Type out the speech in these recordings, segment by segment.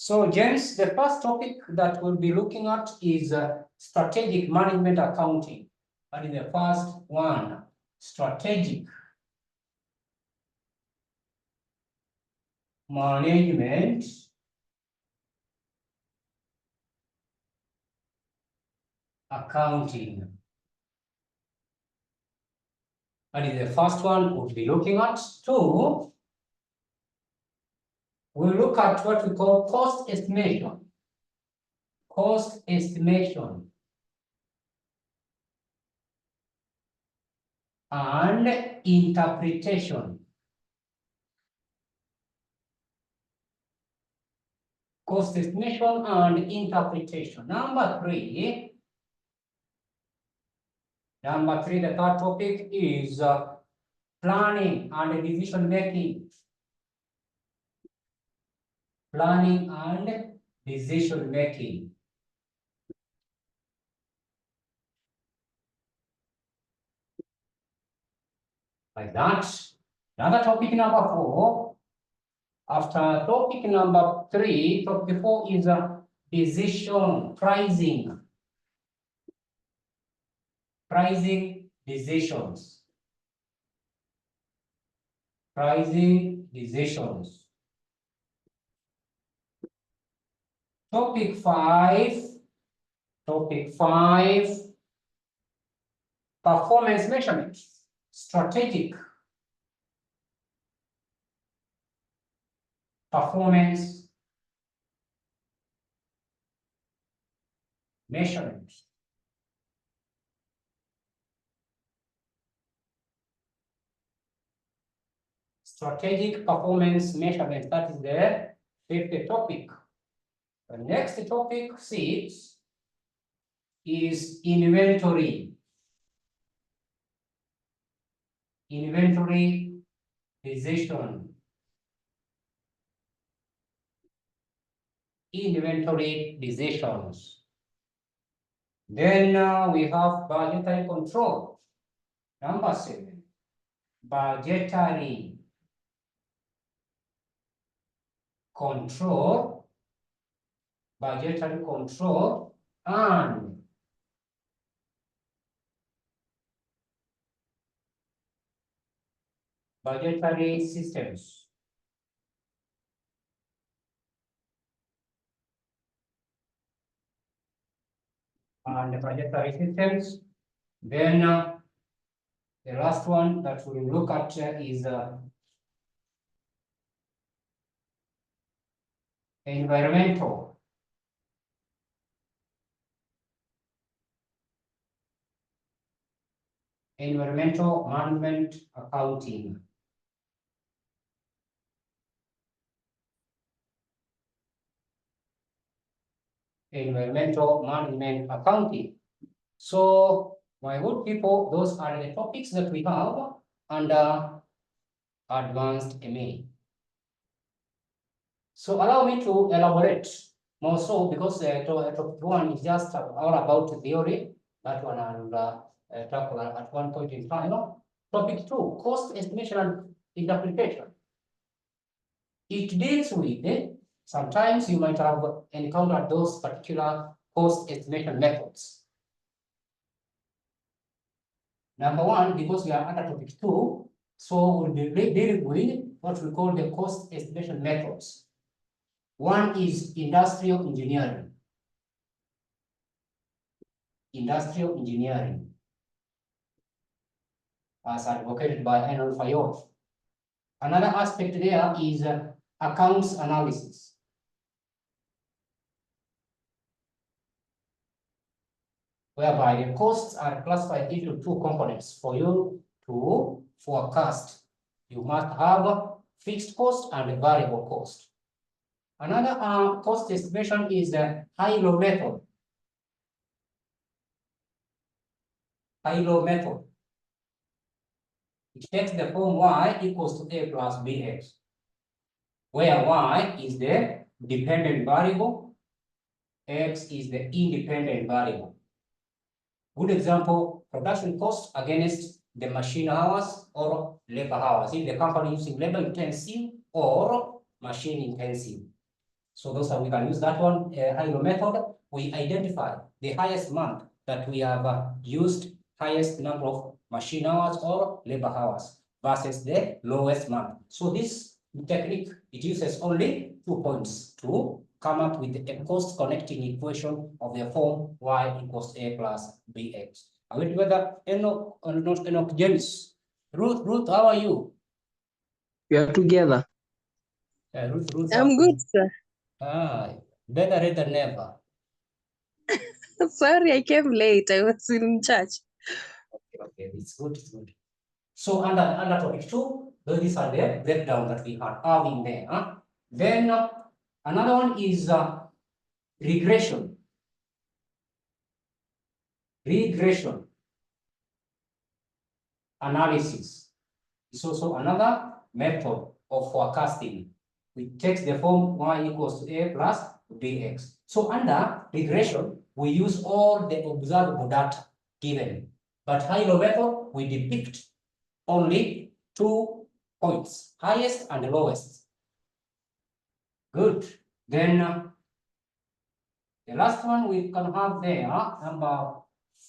So, James, the first topic that we'll be looking at is strategic management accounting. And in the first one, strategic management accounting. And in the first one, we'll be looking at two. We'll look at what we call cost estimation. Cost estimation. And interpretation. Cost estimation and interpretation. Number three, the third topic is planning and decision making. Planning and decision making. Like that. Another topic number four. After topic number three, topic four is decision pricing. Pricing decisions. Pricing decisions. Topic five, performance measurement, strategic performance measurement. Strategic performance measurement, that is the fifth topic. The next topic, 6, is inventory. Inventory decision. Inventory decisions. Then we have budgetary control. Number 7, budgetary control. Budgetary control and budgetary systems. And the budgetary systems. Then the last one that we will look at is environmental. Environmental management accounting. Environmental management accounting. So, my good people, those are the topics that we have under advanced MA. So, allow me to elaborate more so because topic 1 is just all about theory. That one I'll tackle at one point in time. Topic 2, cost estimation and interpretation. It deals with sometimes you might have encountered those particular cost estimation methods. Number 1, because we are under topic 2, so we'll be dealing with what we call the cost estimation methods. One is industrial engineering. Industrial engineering, as advocated by Arnold Fayot. Another aspect there is accounts analysis. Whereby the costs are classified into 2 components. For you to forecast, you must have fixed cost and variable cost. Another cost estimation is the high-low method. High-low method. It takes the form y equals to a plus bx, where y is the dependent variable, x is the independent variable. Good example, production cost against the machine hours or labor hours. If the company using labor intensive or machine intensive. So those are, we can use that one. High-low method, we identify the highest month that we have used highest number of machine hours or labor hours versus the lowest month. So this technique, it uses only 2 points to come up with a cost connecting equation of the form y equals a plus bx. Are we together? Enoch, not Enoch, James. Ruth, how are you? We are together. Ruth. I'm good, sir. Better than never. Sorry, I came late. I was in church. Okay, it's good. So under topic 2, these are the breakdown that we are having there. Then another one is regression. Regression analysis is also another method of forecasting. We take the form y equals to a plus bx. So under regression, we use all the observable data given, but high-low method, we depict only 2 points, highest and lowest. Good. Then the last one we can have there, number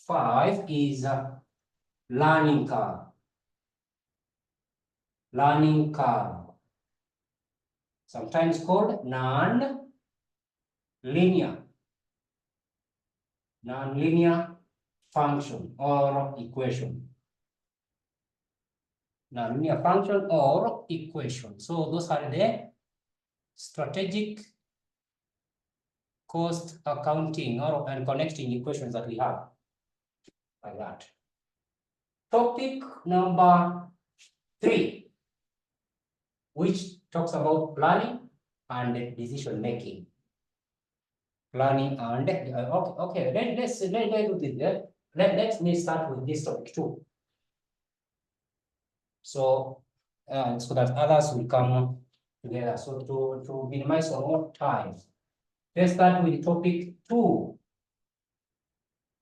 5, is learning curve. Learning curve, sometimes called non-linear function or equation. Non-linear function or equation. So those are the strategic cost accounting and connecting equations that we have, like that. Topic number 3, which talks about planning and decision making. Planning and okay. Let's do this. Let me start with this topic 2. So so that others will come together. So to minimize some more time, let's start with topic 2.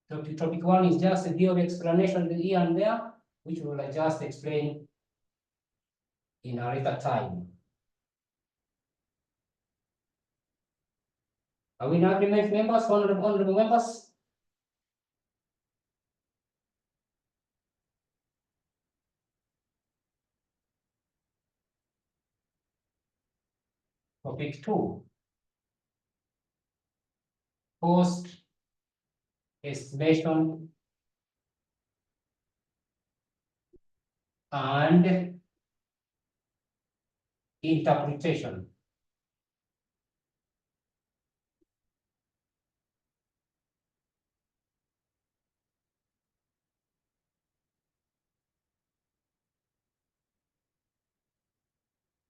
Topic 1 is just a theory explanation here and there, which we will just explain in a later time. Are we in agreement, members, honorable members? Topic 2, cost estimation and interpretation.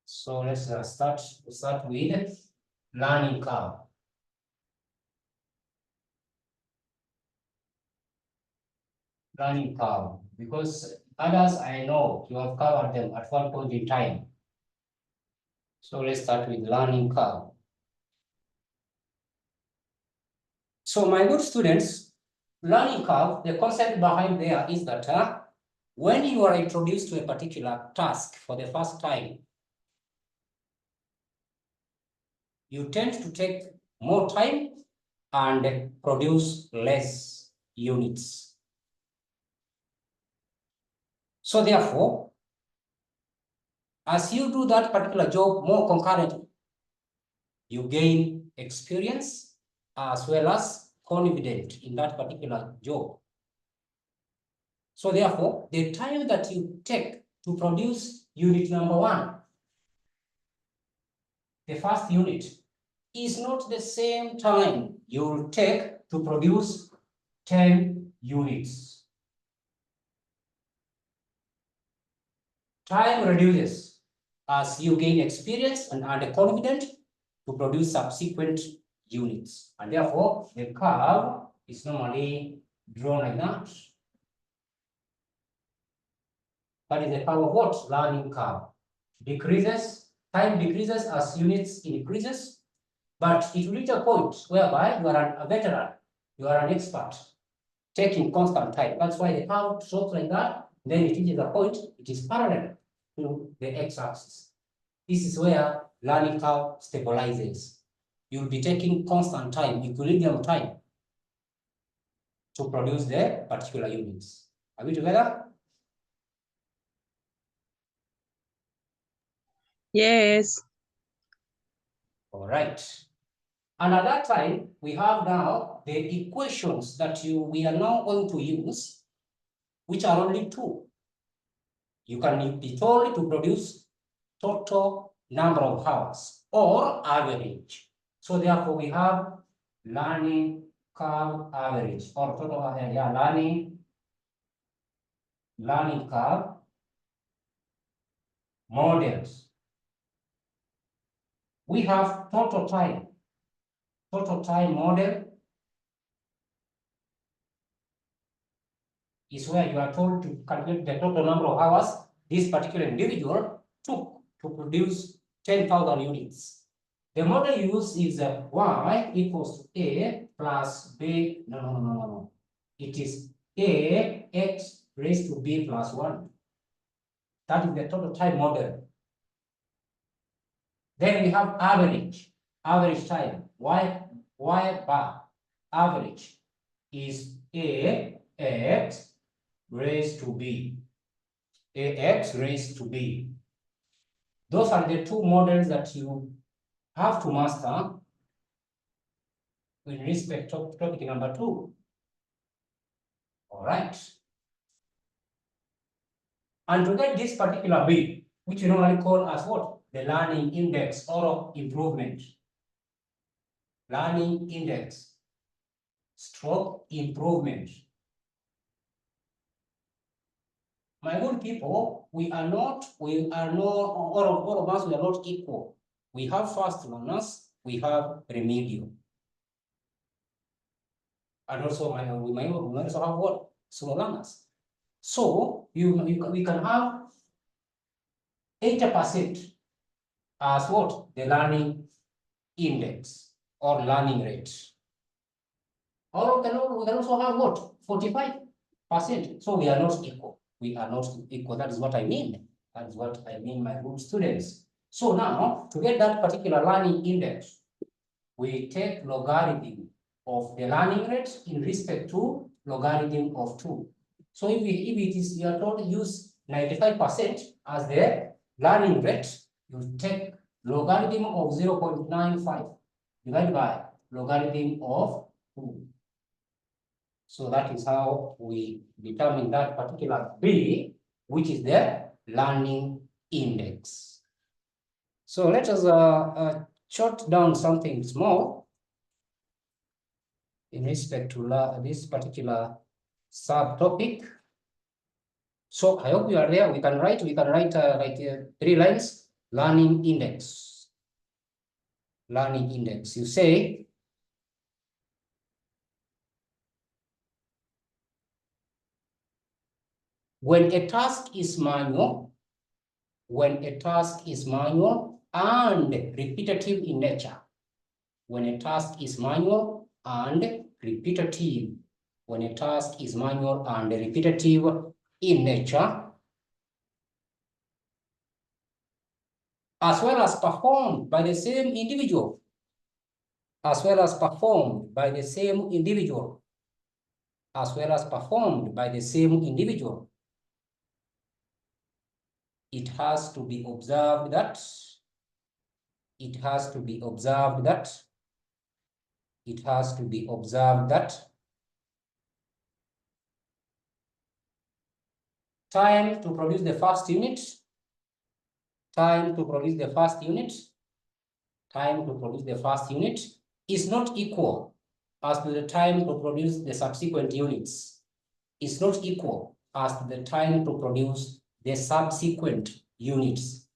So let's start with learning curve. Learning curve, because others I know you have covered them at one point in time. So let's start with learning curve. So my good students, learning curve, the concept behind there is that when you are introduced to a particular task for the first time, you tend to take more time and produce less units. So therefore, as you do that particular job more concurrently, you gain experience as well as confidence in that particular job. So therefore, the time that you take to produce unit number 1, the first unit, is not the same time you will take to produce 10 units. Time reduces as you gain experience and are confident to produce subsequent units. And therefore, the curve is normally drawn like that. That is the curve of what? Learning curve. Decreases, time decreases as units increases, but it will reach a point whereby you are a veteran, you are an expert, taking constant time. That's why the curve slopes like that. Then it reaches a point, it is parallel to the x-axis. This is where learning curve stabilizes. you'll be taking constant time, equilibrium time, to produce the particular units. Are we together? Yes. All right. And at that time, we have now the equations that we are now going to use, which are only two. You can be told to produce total number of hours or average. So therefore, we have learning curve average or total learning curve models. We have total time model is where you are told to calculate the total number of hours this particular individual took to produce 10,000 units. The model used is y equals to a plus b. No. It is a x raised to b plus 1. That is the total time model. Then we have average time. Y bar average is a x raised to b. Ax raised to b. Those are the two models that you have to master with respect to topic number 2. All right. And to get this particular b, which you normally call as what? The learning index or improvement. Learning index stroke improvement. My good people, all of us, we are not equal. We have fast learners, we have remedial. And also we might also have what? Slow learners. So we can have 80% as what? The learning index or learning rate. Or we can also have what? 45%. So we are not equal. We are not equal. That is what I mean. That is what I mean, my good students. So now, to get that particular learning index, we take logarithm of the learning rate in respect to logarithm of 2. So if it is, you are told to use 95% as the learning rate, you take logarithm of 0.95 divided by logarithm of 2. So that is how we determine that particular B, which is the learning index. So let us jot down something small in respect to this particular subtopic. So I hope you are there. We can write like 3 lines. Learning index. Learning index. You say when a task is manual, and repetitive in nature, when a task is manual and repetitive, in nature, as well as performed by the same individual, it has to be observed that time to produce the first unit is not equal as to the time to produce the subsequent units. Is not equal as to the time to produce the subsequent units.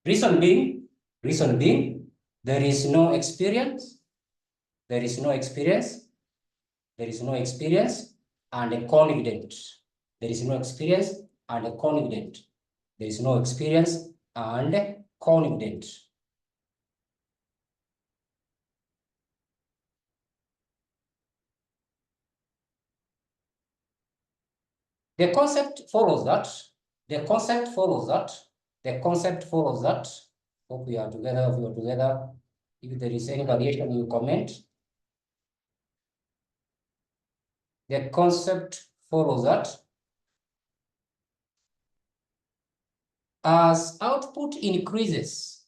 Reason being, there is no experience, and a confident. The concept follows that The concept follows that. Hope we are together, if we are together. If there is any variation, you comment. The concept follows that. As output increases,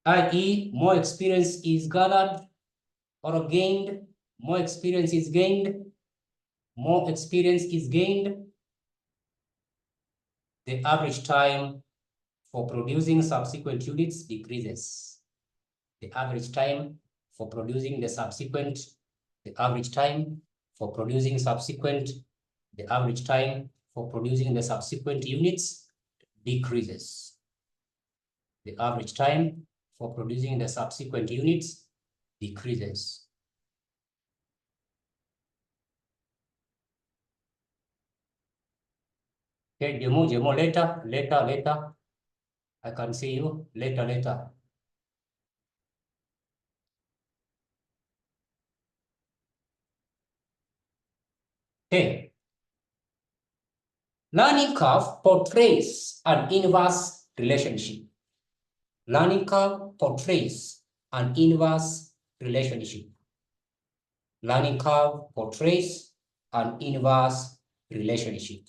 i.e. more experience is gathered or gained, more experience is gained, the average time for producing subsequent units decreases. The average time for producing the subsequent units decreases. The average time for producing the subsequent units decreases. Okay, Jemo, later. I can see you later. Okay. Learning curve portrays an inverse relationship. Learning curve portrays an inverse relationship. Learning curve portrays an inverse relationship.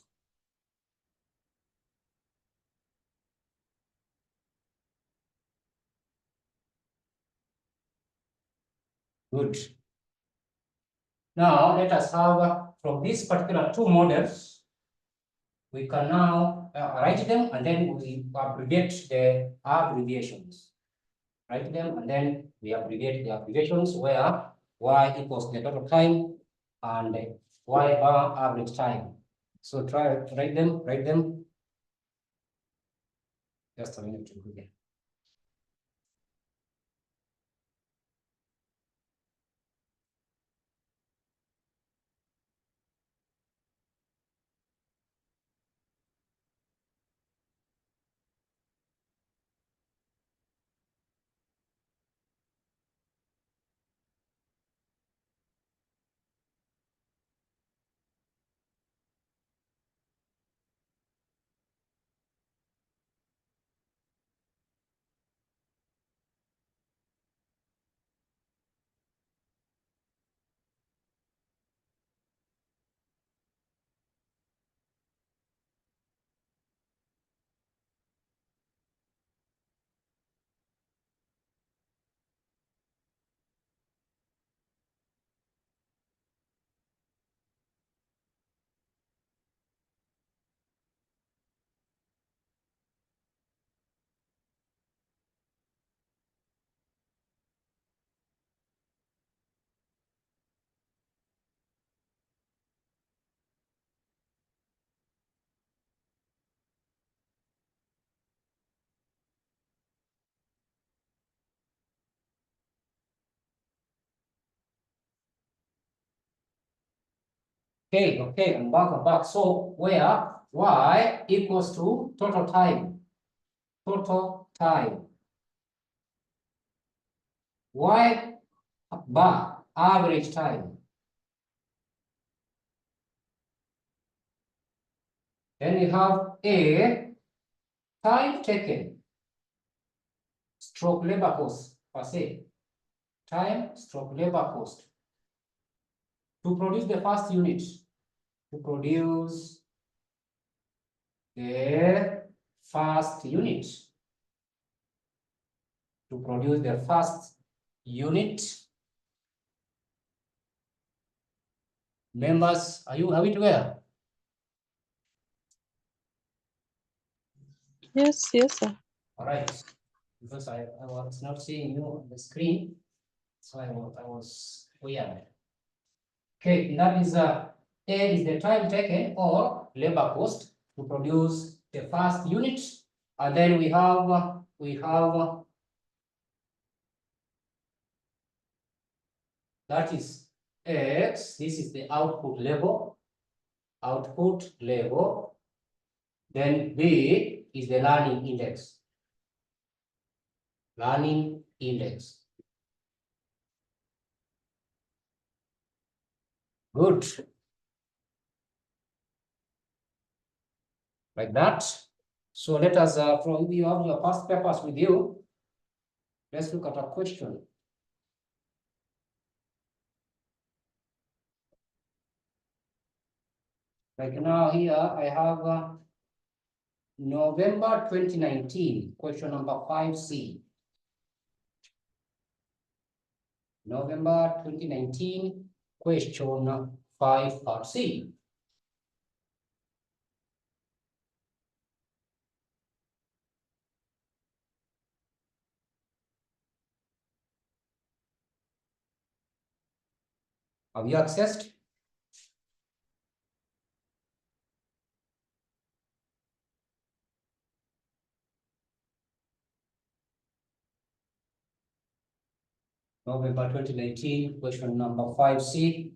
Good. Now let us have, from these particular two models, we can now write them and then we abbreviate the abbreviations. Write them and then we abbreviate the abbreviations where y equals the total time and y bar average time. So try to write them. Just a minute to do that. Okay, I'm back. So where y equals to total time. Y bar average time. Then you have a time taken, stroke labor cost per se. Time stroke labor cost to produce the first unit. To produce the first unit. Members, are we together? Yes, sir. All right, because I was not seeing you on the screen, so I was weird. Okay, that is A is the time taken or labor cost to produce the first unit, and then we have that is X. This is the output level. Then B is the learning index. Good. Like that. So let us, from you have your past papers with you. Let's look at a question. Like now here I have November 2019, question number 5C. November 2019, question 5 part C. Have you accessed? November 2019, question number 5C.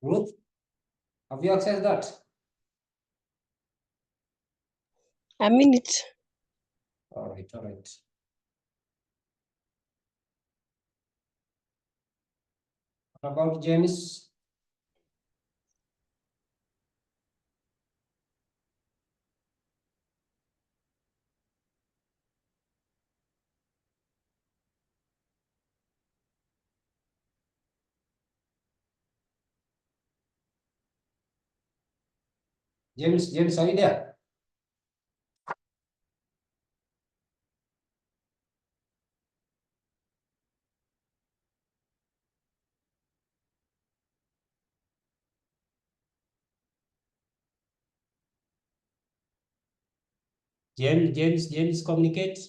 Ruth, have you accessed that? A minute. All right, all right. What about James? James, are you there? James, communicate.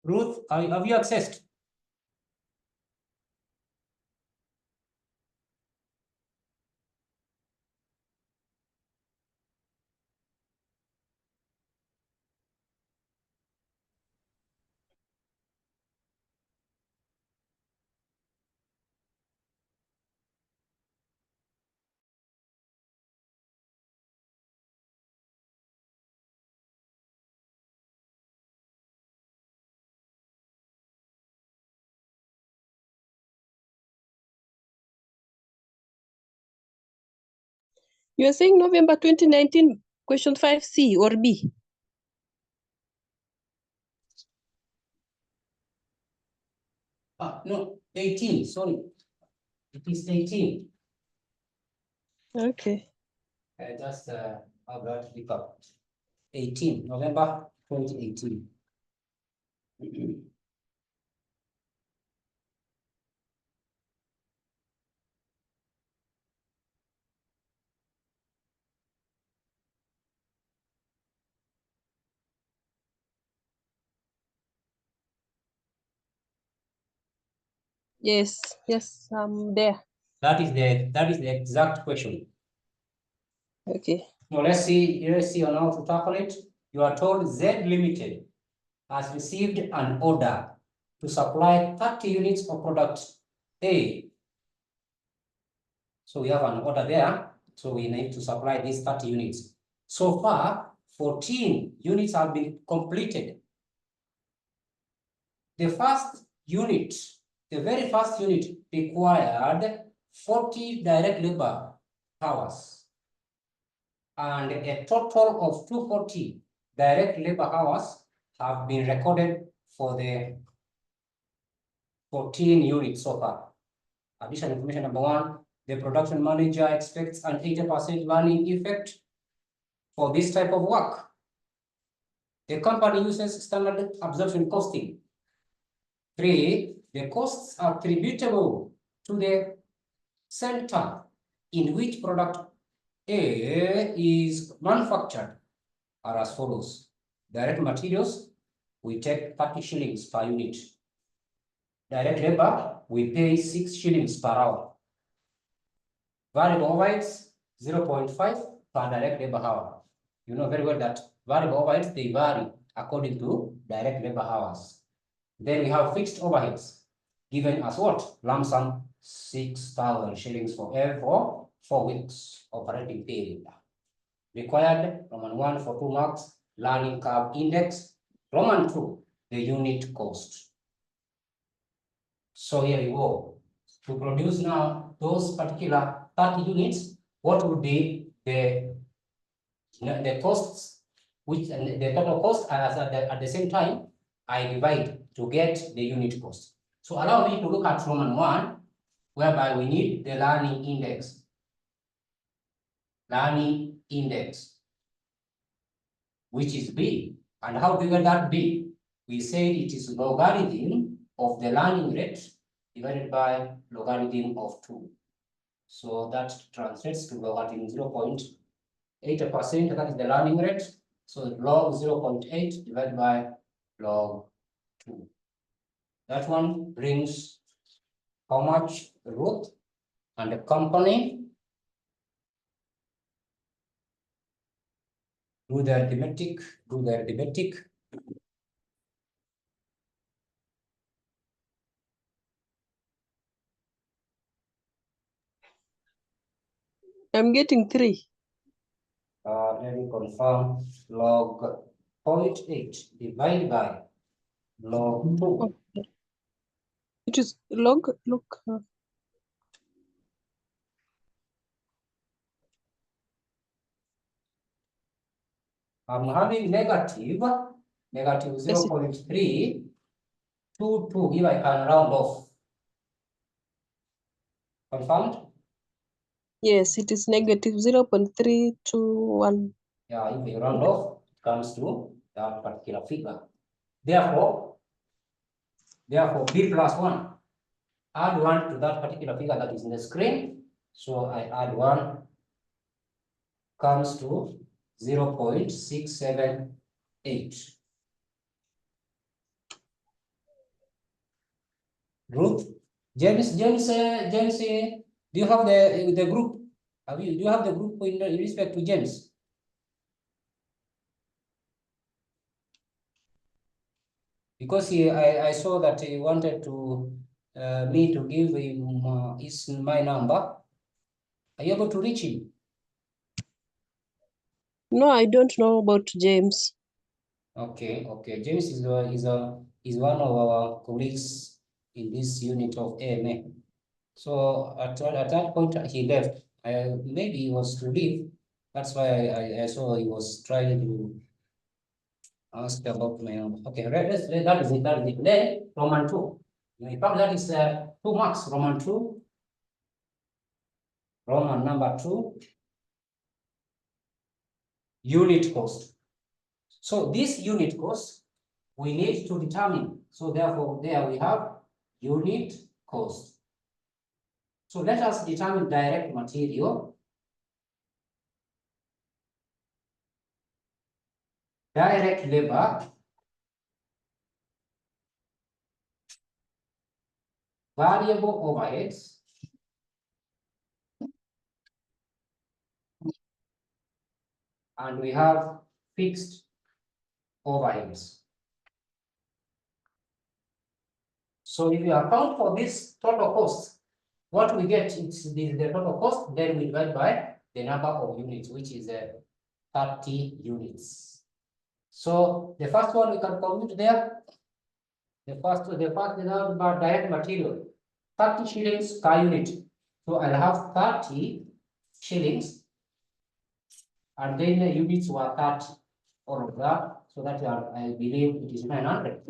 Ruth, have you accessed? You are saying November 2019, question 5C or B? No, 18, sorry. It is 18. Okay. Just have that look up. 18, November 2018. Yes, yes, I'm there. That is the exact question. Okay. So let's see on how to tackle it. You are told Z Limited has received an order to supply 30 units of product A. So we have an order there. So we need to supply these 30 units. So far, 14 units have been completed. The first unit, the very first unit required 40 direct labor hours. And a total of 240 direct labor hours have been recorded for the 14 units so far. Additional information number 1, the production manager expects an 80% learning effect for this type of work. The company uses standard absorption costing. 3, the costs are attributable to the center in which product A is manufactured are as follows. Direct materials, we take 30 shillings per unit. Direct labor, we pay 6 shillings per hour. Variable overheads, 0.5 per direct labor hour. You know very well that variable overheads, they vary according to direct labor hours. Then we have fixed overheads, given as what? Lump sum 6,000 shillings for every 4 weeks operating period. Required, Roman 1 for 2 marks, learning curve index, Roman 2, the unit cost. So here we go. To produce now those particular 30 units, what would be the costs, which and the total cost as at the same time, I divide to get the unit cost. So allow me to look at Roman 1, whereby we need the learning index. Learning index, which is B. And how do we get that B? We said it is logarithm of the learning rate divided by logarithm of 2. So that translates to logarithm 0.8%, that is the learning rate. So log 0.8 divided by log 2. That one brings how much? Root and the company. Do the arithmetic, I'm getting 3. Let me confirm. Log 0.8 divided by log 2. Okay. It is log, look. I'm having negative Yes, 0.322 if I can round off. Confirmed? yes, it is negative 0.321. Yeah, if we round off, it comes to that particular figure. Therefore, B plus 1. Add 1 to that particular figure that is in the screen. So I add 1, comes to 0.678. Ruth, James, do you have the group? Do you have the group in respect to James? Because I saw that he wanted to me to give him my number. Are you able to reach him? No, I don't know about James. Okay. James is one of our colleagues in this unit of AMA. So at that point he left. Maybe he was to leave. That's why I saw he was trying to ask about my number. Okay, that is it. Then Roman 2. In fact, that is 2 marks. Roman 2. Roman number 2. Unit cost. So this unit cost we need to determine. So therefore, there we have unit cost. So let us determine direct material. Direct labor. Variable overheads. and we have fixed overheads. So if you account for this total cost, what we get is the total cost, then we divide by the number of units, which is 30 units. So the first one we can compute there. The first about direct material, 30 shillings per unit. So I'll have 30 shillings, and then the units were 30, all of that. So that I believe it is 900.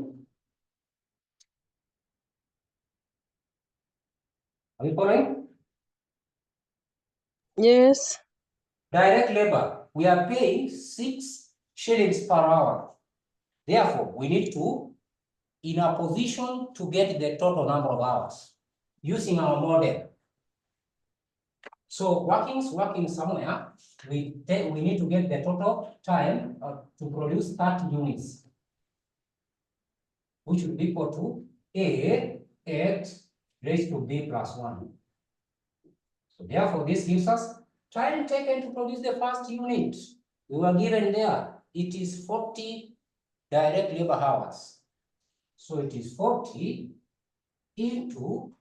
Are we following? Yes. Direct labor, we are paying 6 shillings per hour. Therefore, we need to, in a position to get the total number of hours using our model. So working somewhere, we need to get the total time to produce 30 units, which would be equal to A x raised to B plus 1. So therefore, this gives us time taken to produce the first unit. We were given there, it is 40 direct labor hours. So it is 40 into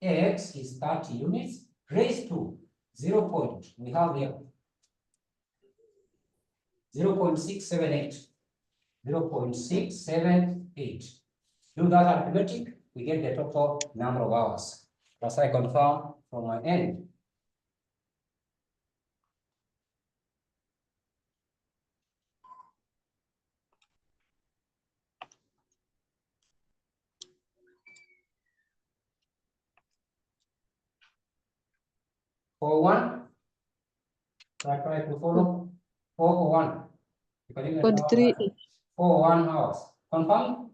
x is 30 units raised to 0 point, we have here 0.678. 0.678. Do that arithmetic, we get the total number of hours. As I confirm from my end. For one, I try to follow 4 for 1. You can even 43. 4 hours. Confirm?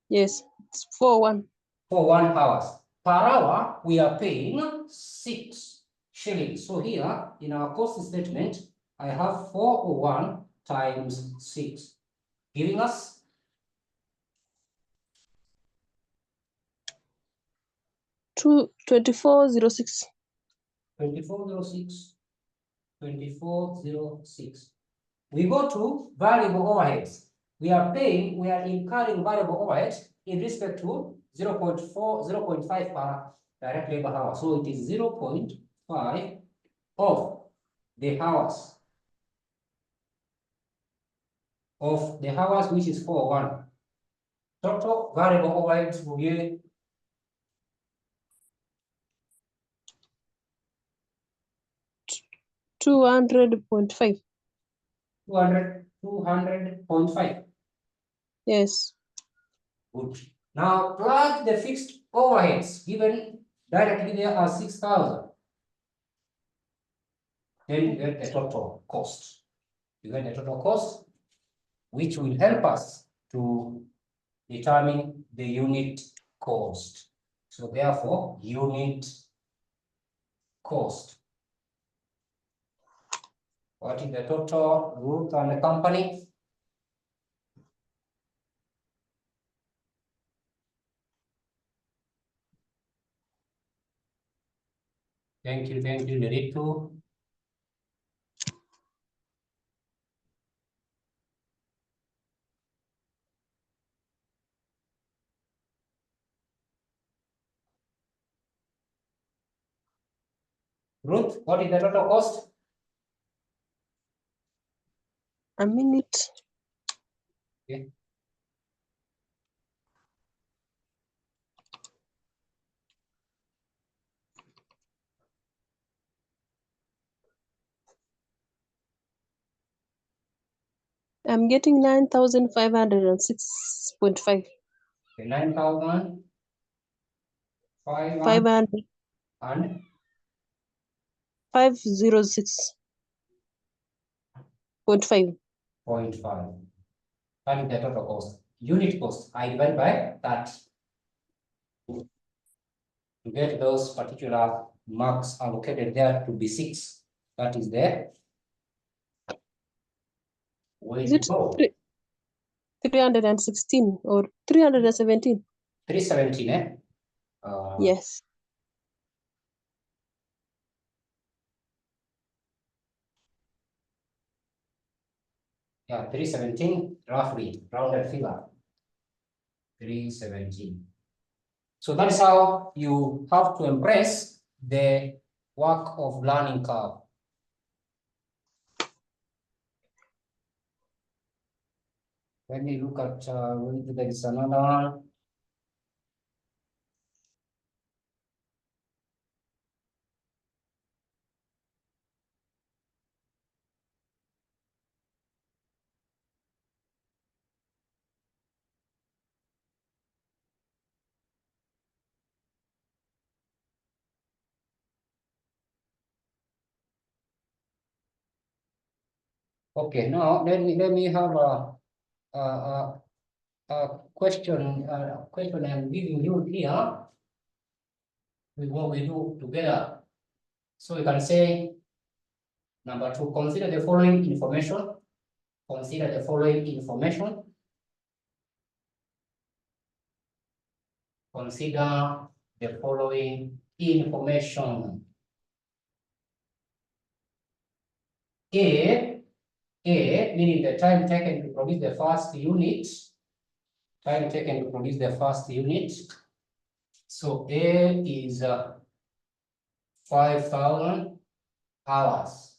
Yes. It's 4-1. For 1 hours. Per hour, we are paying 6 shillings. So here, in our cost statement, I have 401 times 6, giving us 2406. 2406. 2406. We go to variable overheads. We are incurring variable overheads in respect to 0.5 per direct labor hour. So it is 0.5 of the hours which is 401. Total variable overheads will be 200.5. 200.5. Yes. Good. Now plug the fixed overheads given directly there are 6,000. Then you get the total cost. You get the total cost, which will help us to determine the unit cost. So therefore, unit cost. What is the total Ruth and the company? Thank you, ready to. Ruth, what is the total cost? A minute. Okay. I'm getting 9,506.5. Okay, 9,500 500. and 506.5. 0.5. That is the total cost. Unit cost, I divide by 30. To get those particular marks allocated there to be 6. That is the way Is to it go. 316 or 317? 317, eh? Yes. Yeah, 317 roughly, rounded figure. 317. So that's how you have to embrace the work of learning curve. Let me look at, there is another one. Okay, now let me have a question I'm giving you here with what we do together. So you can say number 2, consider the following information. Consider the following information. Consider the following information. A meaning the time taken to produce the first unit. Time taken to produce the first unit. So A is 5,000 hours.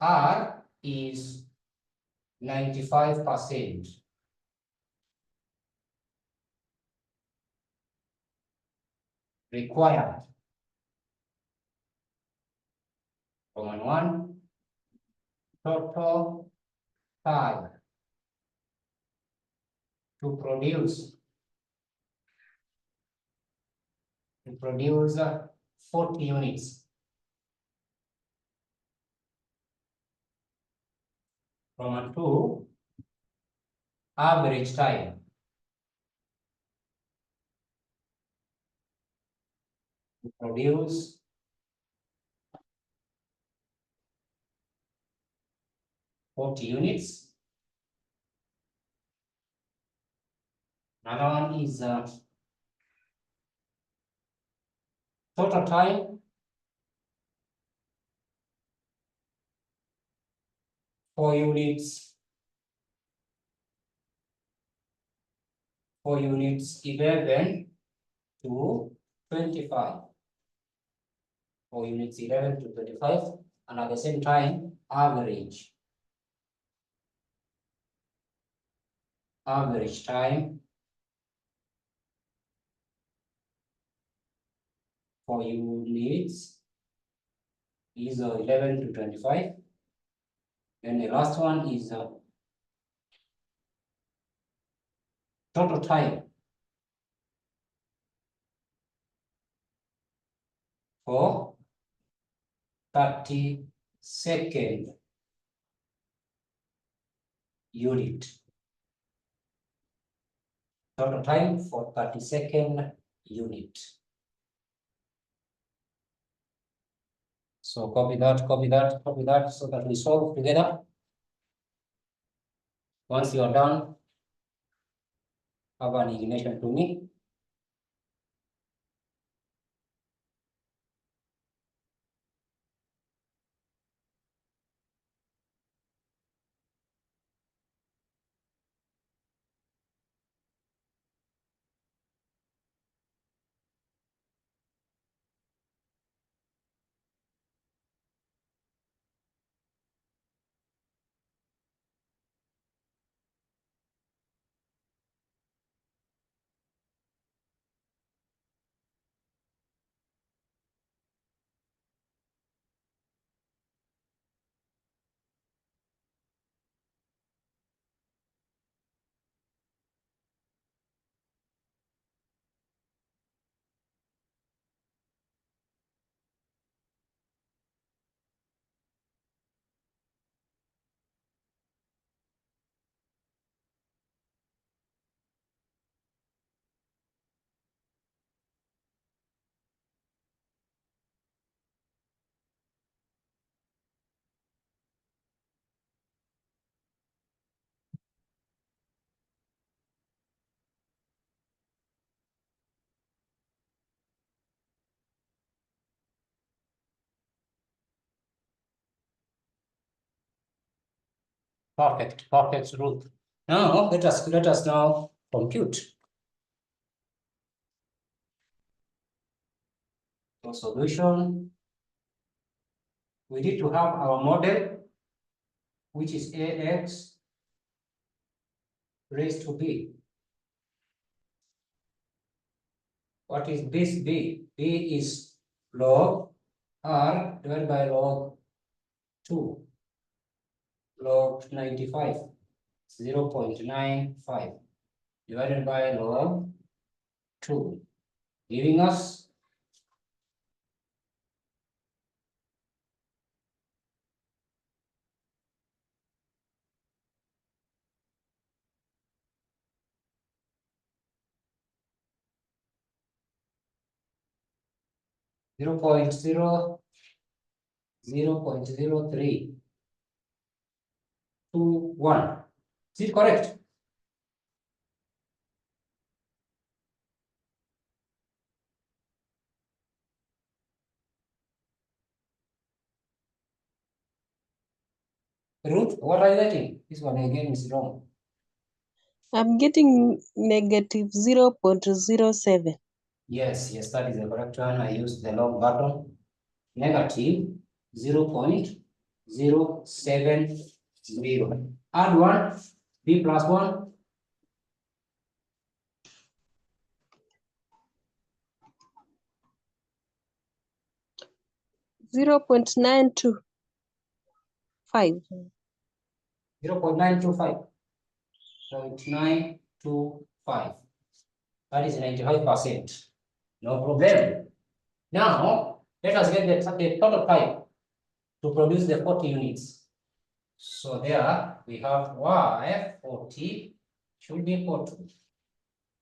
R is 95%. Required. Roman 1. Total time to produce 40 units. Roman 2. Average time to produce 40 units. Another one is total time for units 11 to 25. For units 11 to 25, and at the same time, average time for units is 11 to 25. And the last one is total time for 30-second unit. Total time for 30-second unit. So copy that, so that we solve together. Once you are done, have an ignition to me. Perfect, Ruth. Now let us now compute. The solution. We need to have our model, which is ax raised to b. What is this b? B is log r divided by log 2, log 95, 0.95 divided by log 2, giving us 0.0321. Is it correct? Ruth, what are you getting? This one again is wrong. I'm getting negative 0.07. Yes, that is the correct one. I used the log button. Negative 0.070. Add 1, b plus 1. 0.925. 0.925. 0.925. That is 95%. No problem. Now, let us get the total time to produce the 40 units. So there we have y 40 should be equal to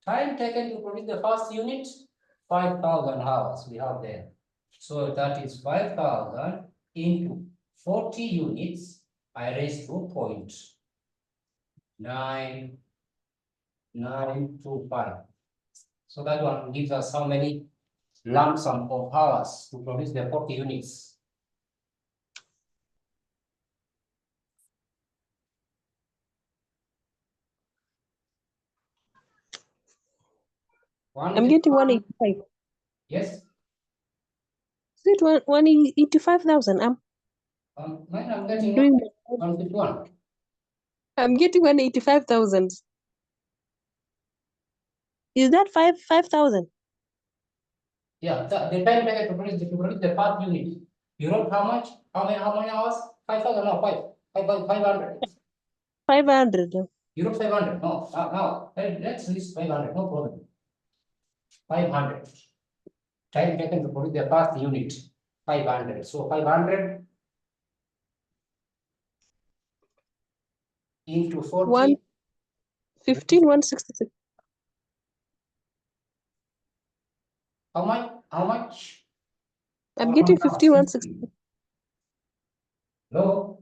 time taken to produce the first unit, 5,000 hours we have there. So that is 5,000 into 40 units, I raised to 0.9925. So that one gives us how many lump sum of hours to produce the 40 units. I'm getting 185. Yes. Is it 185,000? Mine I'm getting doing 151. I'm getting 185,000. Is that 5,000? Yeah, the time taken to produce the first unit. You wrote how much? How many hours? 5,000? No, 500. 500. You wrote 500. No, now let's list 500. No problem. 500. Time taken to produce the first unit. 500. So 500 into 40. 166. How much? How much? I'm getting 5160. No.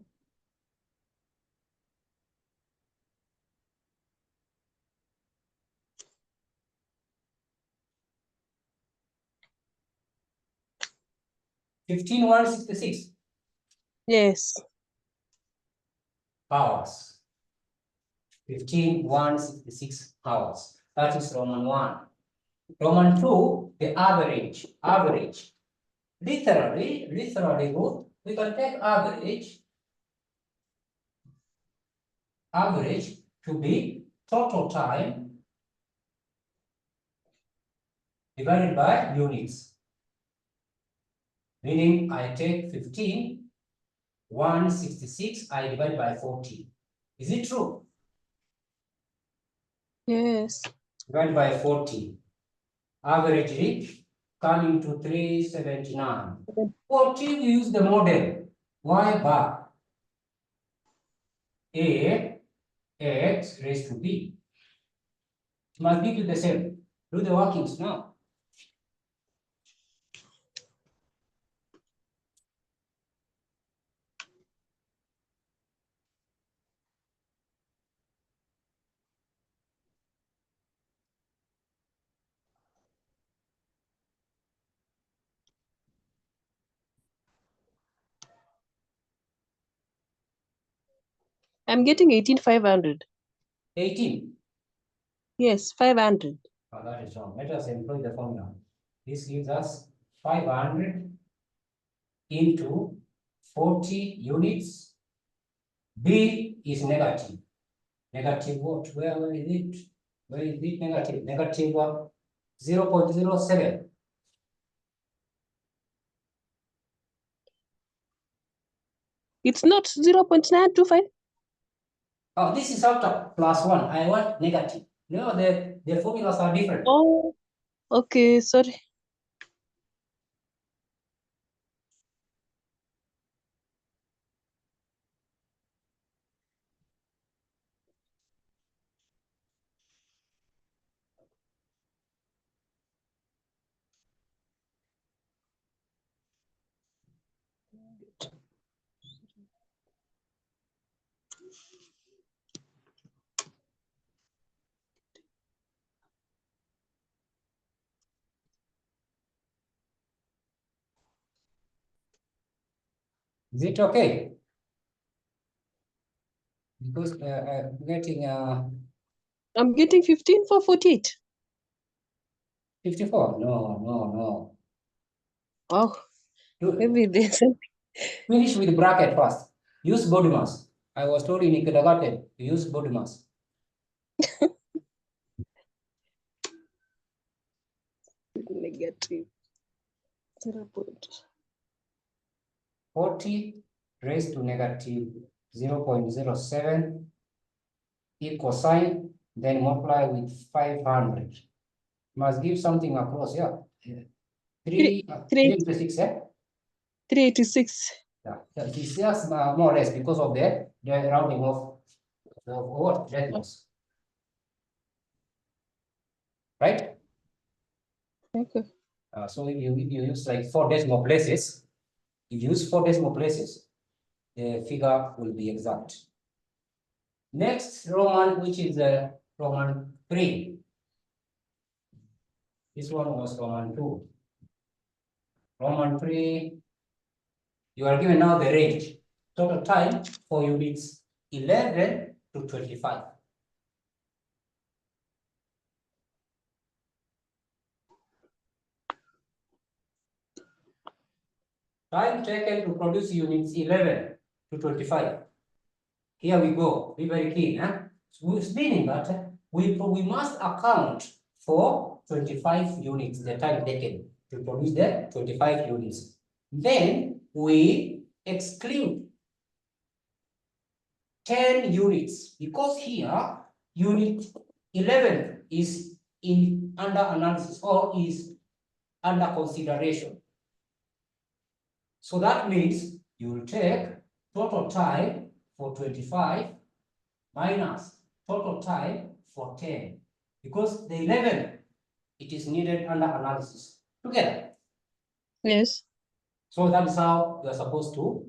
$15,166 Yes. hours. 15,166 hours. That is Roman 1. Roman 2, the average. Literally, Ruth, we can take average to be total time divided by units. Meaning I take 15,166, I divide by 40. Is it true? Yes. Divided by 40. Average coming to 379. 40, we use the model. Y bar A x raised to b. It must give you the same. Do the workings now. I'm getting 18,500. 18. Yes, 500. Oh, that is wrong. Let us employ the formula. This gives us 500 into 40 units. B is negative. Negative what? Where is it? Where is it negative? Negative 0.07. It's not 0.925. Oh, this is after +1. I want negative. No, the formulas are different. Oh, okay, sorry. Is it okay? Because I'm getting I'm getting 15 for 48. 54. No. Oh, Do, maybe there's finish with bracket first. Use body mass. I was told in kindergarten to use body mass. negative 0. 40 raised to negative 0.07 equal sign, then multiply with 500. Must give something across, yeah. 386, yeah? 386. Yeah, it's just more or less because of the rounding of what? Decimals. Right? Okay. So if you use like 4 decimal places, if you use 4 decimal places, the figure will be exact. Next Roman, which is Roman 3. This one was Roman 2. Roman 3, you are given now the range. Total time for units 11 to 25. Time taken to produce units 11 to 25. Here we go. Be very keen. So it's meaning that we must account for 25 units, the time taken to produce the 25 units. Then we exclude 10 units because here unit 11 is under analysis or is under consideration. So that means you will take total time for 25 minus total time for 10 because the 11 it is needed under analysis together. Yes. So that is how you are supposed to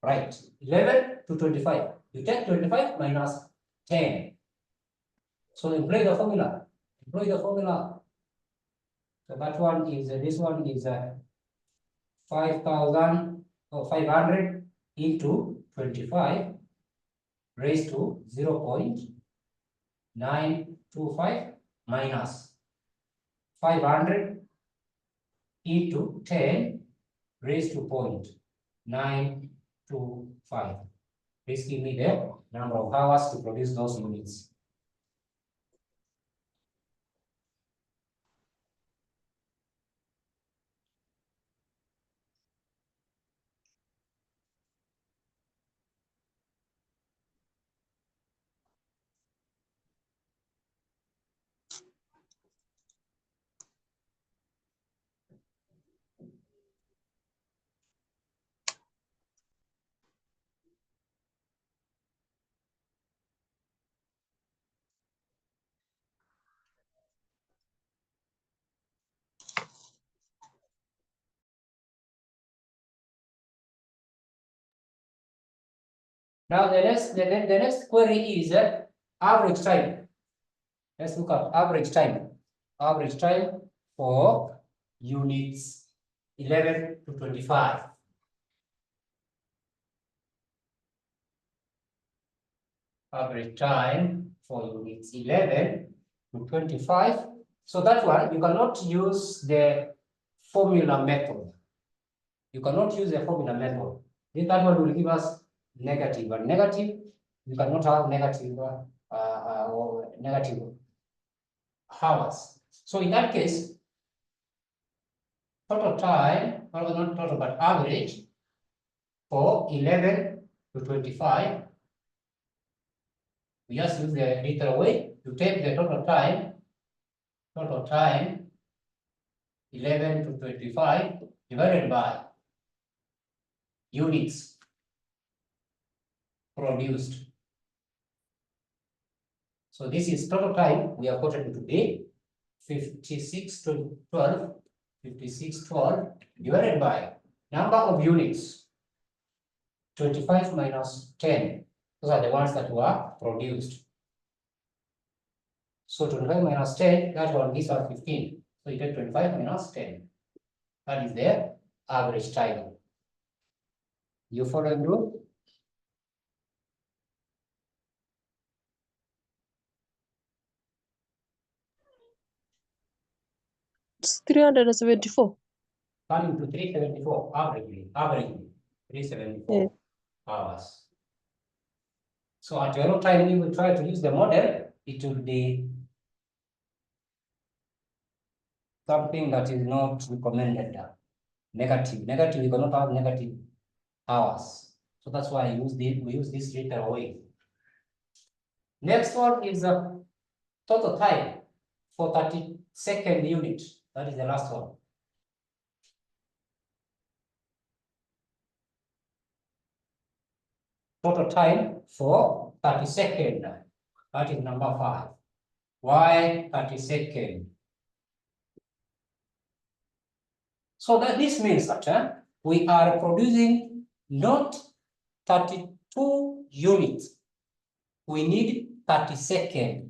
write 11 to 25. You take 25 minus 10. So employ the formula. Employ the formula. So that one is this one is 5,000 or 500 into 25 raised to 0.925 minus 500 into 10 raised to 0.925. Please give me the number of hours to produce those units. Now the next query is average time. Let's look at average time. Average time for units 11 to 25. average time for units 11 to 25. So that one, you cannot use the formula method. You cannot use the formula method. That one will give us negative, but negative, you cannot have negative or negative hours. So in that case, total time, or not total, but average for 11 to 25, we just use the literal way to take the total time 11 to 25 divided by units produced. So this is total time we have gotten today, 56 to 12, 56, 12 divided by number of units, 25 minus 10. Those are the ones that were produced. So 25 minus 10, that one gives us 15. So you get 25 minus 10. That is the average time. You follow through? It's 374. Coming to 374, averagely 374 hours. So at your own time, we will try to use the model. It will be something that is not recommended. Negative, you cannot have negative hours. So that's why we use this literal way. Next one is total time for 30-second unit. That is the last one. Total time for 30 seconds. That is number 5. Why 30 seconds? So that this means that we are producing not 32 units. We need 30 seconds.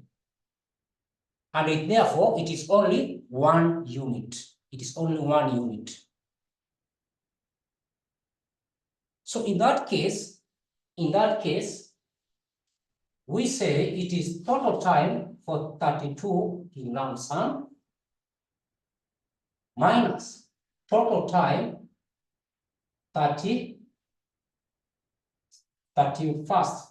And therefore, it is only 1 unit. It is only 1 unit. So in that case, we say it is total time for 32 in lump sum minus total time 31st.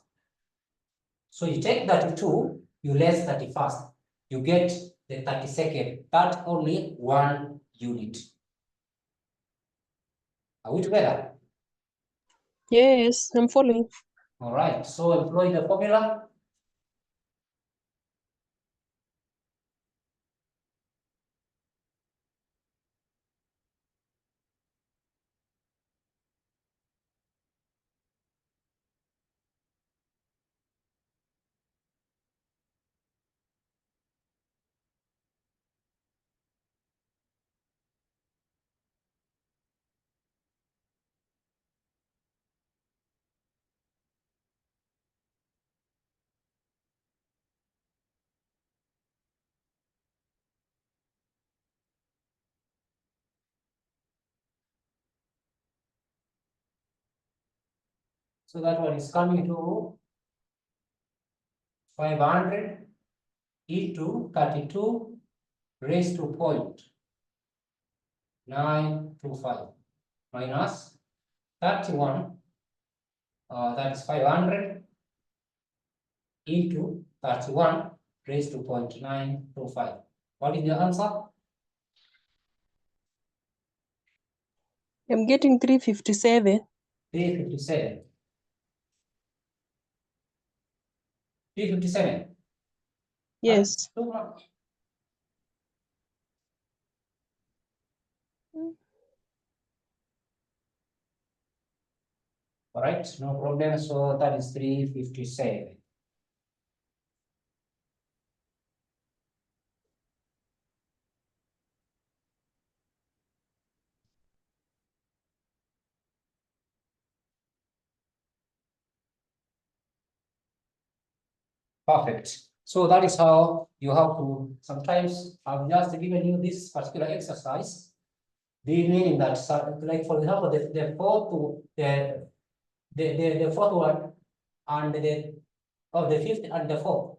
So you take 32, you less 31st, you get the 32nd. That's only 1 unit. Are we together? Yes, I'm following. All right, so employ the formula. So that one is coming to 500 into 32 raised to 0.925 minus 31, that is 500 into 31 raised to 0.925. What is the answer? I'm getting 357. 357. 357. Yes. That's too much. All right, no problem. So that is 357. Perfect. So that is how you have to, sometimes I've just given you this particular exercise. The meaning that, like for example, the fourth one and the Oh, the fifth and the fourth.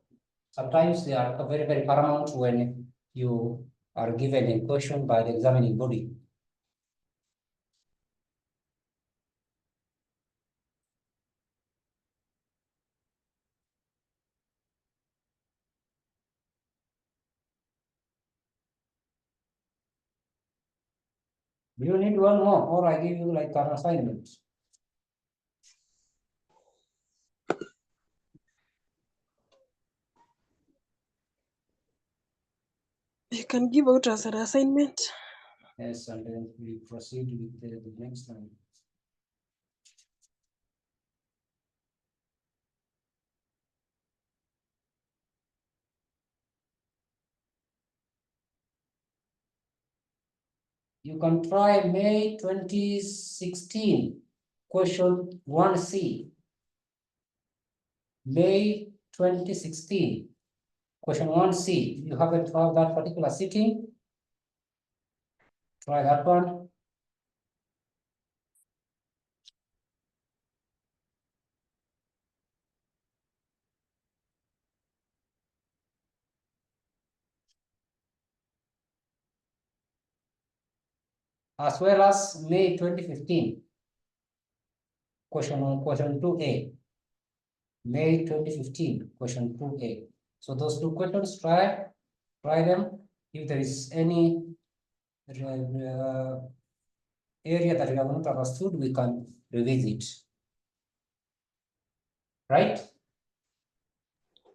Sometimes they are very, very paramount when you are given a question by the examining body. Do you need one more, or I give you like an assignment? You can give out as an assignment. Yes, and then we proceed with the next one. You can try May 2016, question 1C. May 2016, question 1C. You haven't found that particular sitting. Try that one. As well as May 2015, question 2A. May 2015, question 2A. So those two questions, try them. If there is any area that we have not understood, we can revisit. Right?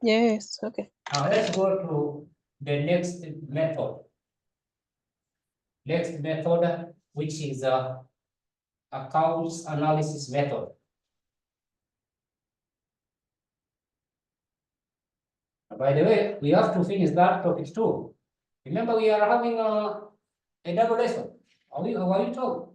Yes, okay. Now let's go to the next method. Next method, which is accounts analysis method. By the way, we have to finish that topic too. Remember, we are having a double lesson. Are you told?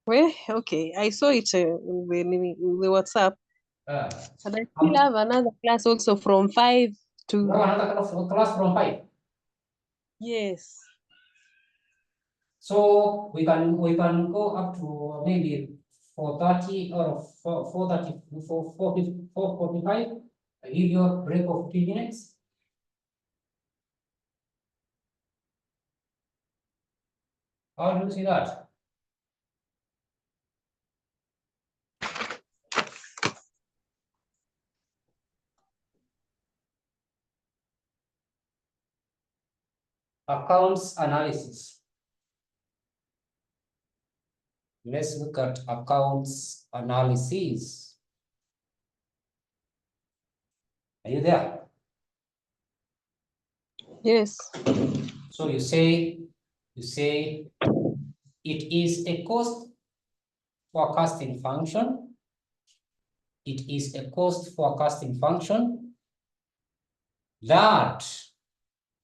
Well, okay. I saw it in the WhatsApp. And I still have another class also from 5 to... No, another class from 5. Yes. So we can go up to maybe 4:30 or 4:30, 4:45. I give you a break of 3 minutes. How do you see that? Accounts analysis. Let's look at accounts analysis. Are you there? Yes. So you say it is a cost forecasting function. It is a cost forecasting function that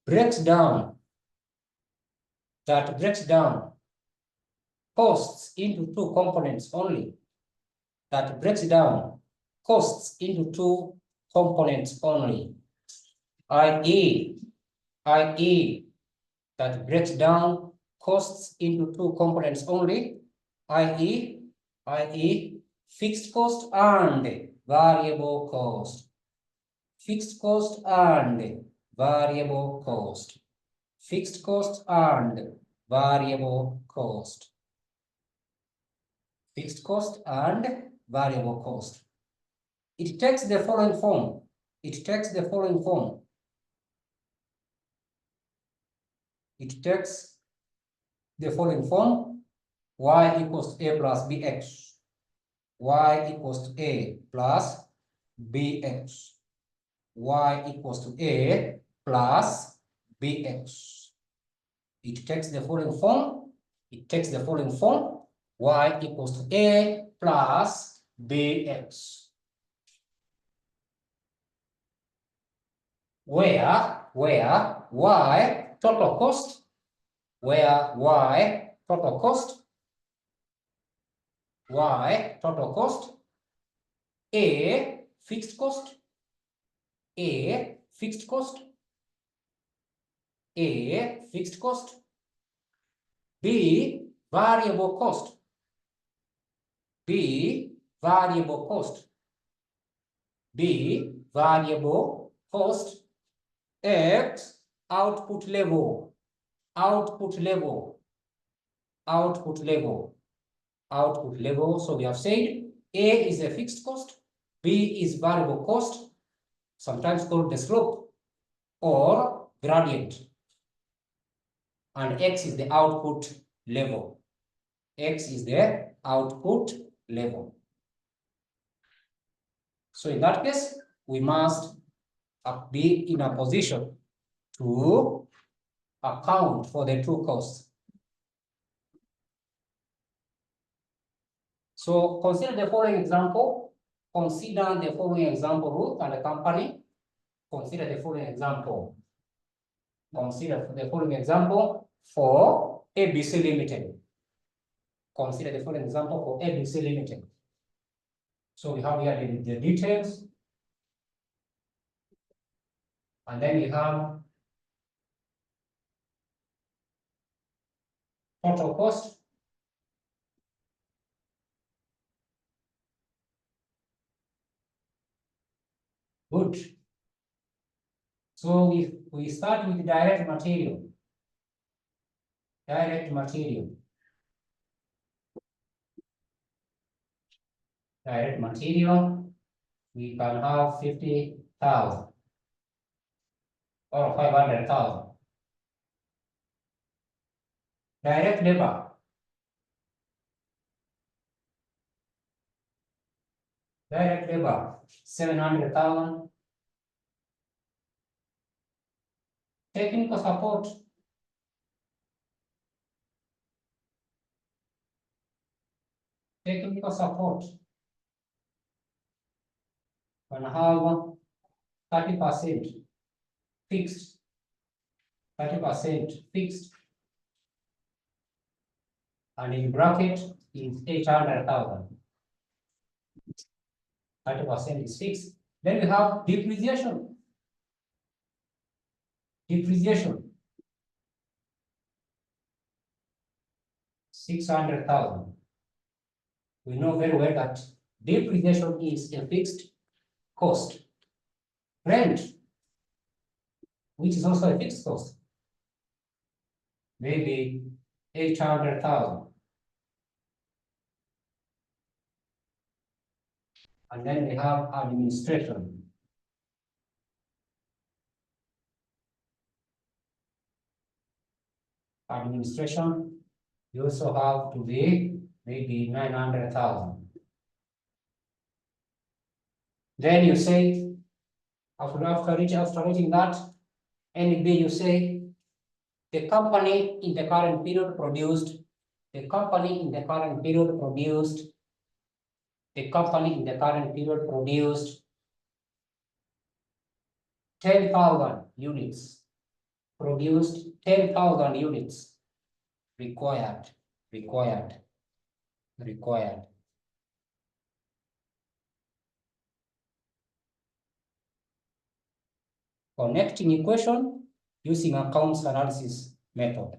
breaks down costs into two components only. That breaks down costs into two components only. i.e. that breaks down costs into two components only, i.e. fixed cost and variable cost. Fixed cost and variable cost. Fixed cost and variable cost. Fixed cost and variable cost. It takes the following form. It takes the following form. It takes the following form: y equals to a plus bx. Y equals to a plus bx. Y equals to a plus bx. It takes the following form. It takes the following form: y equals to a plus bx. Where y total cost, where y total cost, y total cost, a fixed cost, a fixed cost, a fixed cost, B, variable cost. B, variable cost. B, variable cost. X, output level. Output level. Output level. Output level. So we have said A is a fixed cost, B is variable cost, sometimes called the slope or gradient, and X is the output level. X is the output level. So in that case, we must be in a position to account for the two costs. So consider the following example. Consider the following example, Ruth and the company. Consider the following example. Consider the following example for ABC Limited. Consider the following example for ABC Limited. So we have here the details. And then we have total cost. Good. So we start with direct material. Direct material. Direct material, we can have 50,000 or 500,000. Direct labor. Direct labor, 700,000. Technical support. Technical support. Can have 30% fixed. 30% fixed. And in bracket is 800,000. 30% is fixed. Then we have depreciation. Depreciation. 600,000. We know very well that depreciation is a fixed cost. Rent, which is also a fixed cost, maybe 800,000. And then we have administration. Administration, you also have to be maybe 900,000. Then you say, after reaching that, NB, you say, the company in the current period produced, the company in the current period produced, the company in the current period produced 10,000 units, produced 10,000 units, required. Connecting equation using accounts analysis method.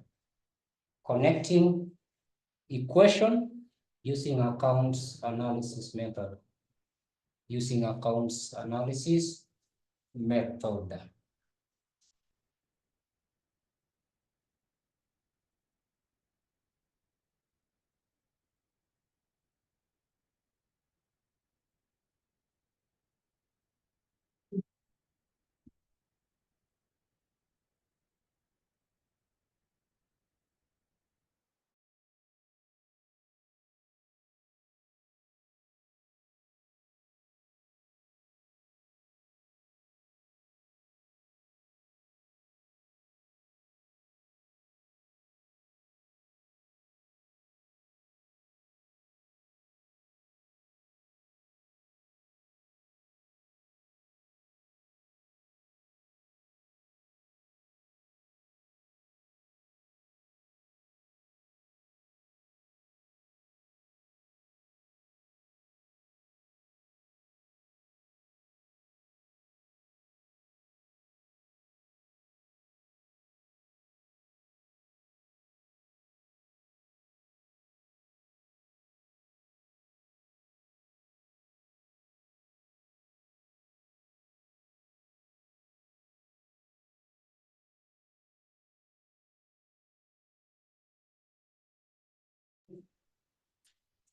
Connecting equation using accounts analysis method. Using accounts analysis method.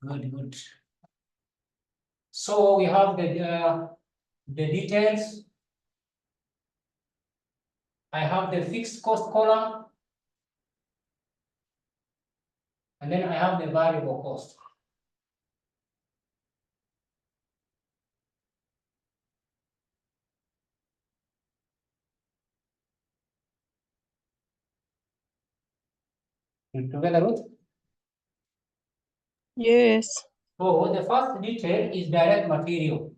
Good. So we have the details. I have the fixed cost column, and then I have the variable cost. You together, Ruth? Yes. So the first detail is direct material.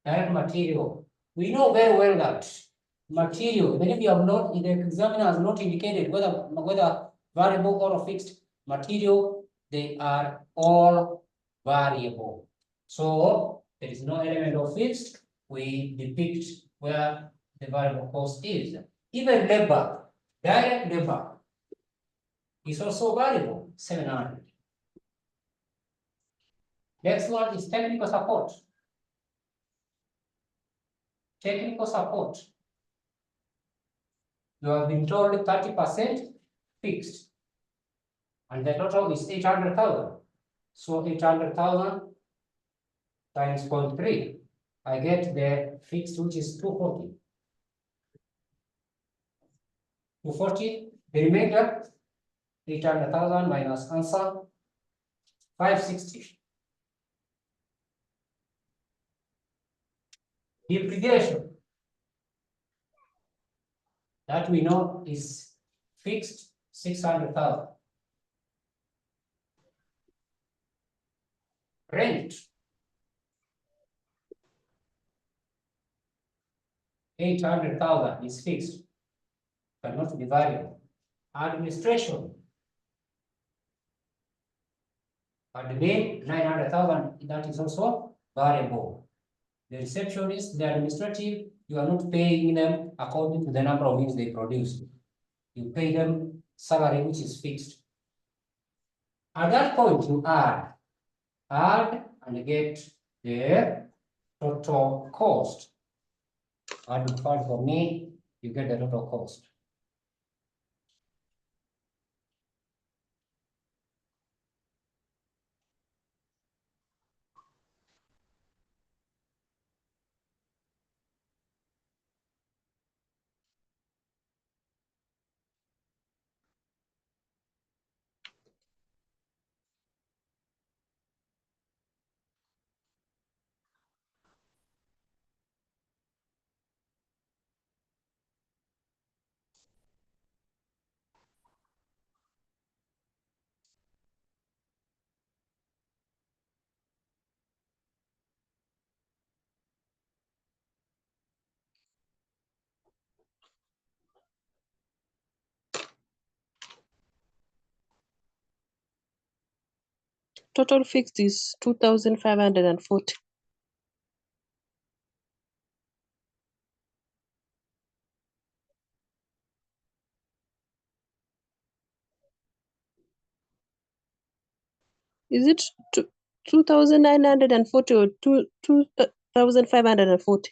Direct material. We know very well that material, even if you have not, the examiner has not indicated whether variable or fixed material, they are all variable. So there is no element of fixed. We depict where the variable cost is. Even labor, direct labor is also variable, 700. Next one is technical support. Technical support. You have been told 30% fixed, and the total is 800,000. So 800,000 times 0.3, I get the fixed, which is 240. 240, the remainder, 800,000 minus answer, 560. Depreciation, that we know is fixed, 600,000. Rent, 800,000 is fixed, cannot be variable. Administration, admin, 900,000, that is also variable. The receptionist, the administrative, you are not paying them according to the number of units they produce. You pay them salary, which is fixed. At that point, you add and get the total cost. Add for me, you get the total cost. Total fixed is 2,540. Is it 2,940 or 2,540?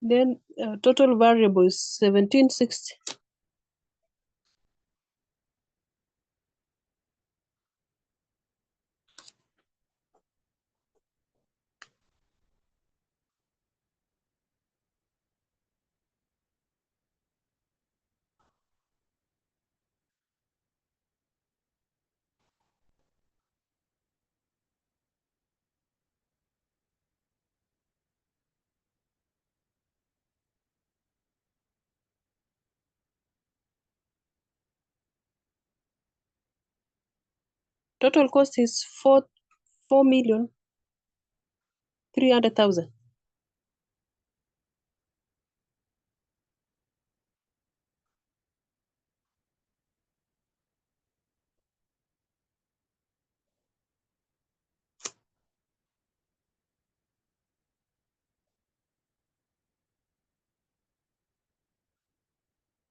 Then total variable is 1,760. Total cost is 4,300,000.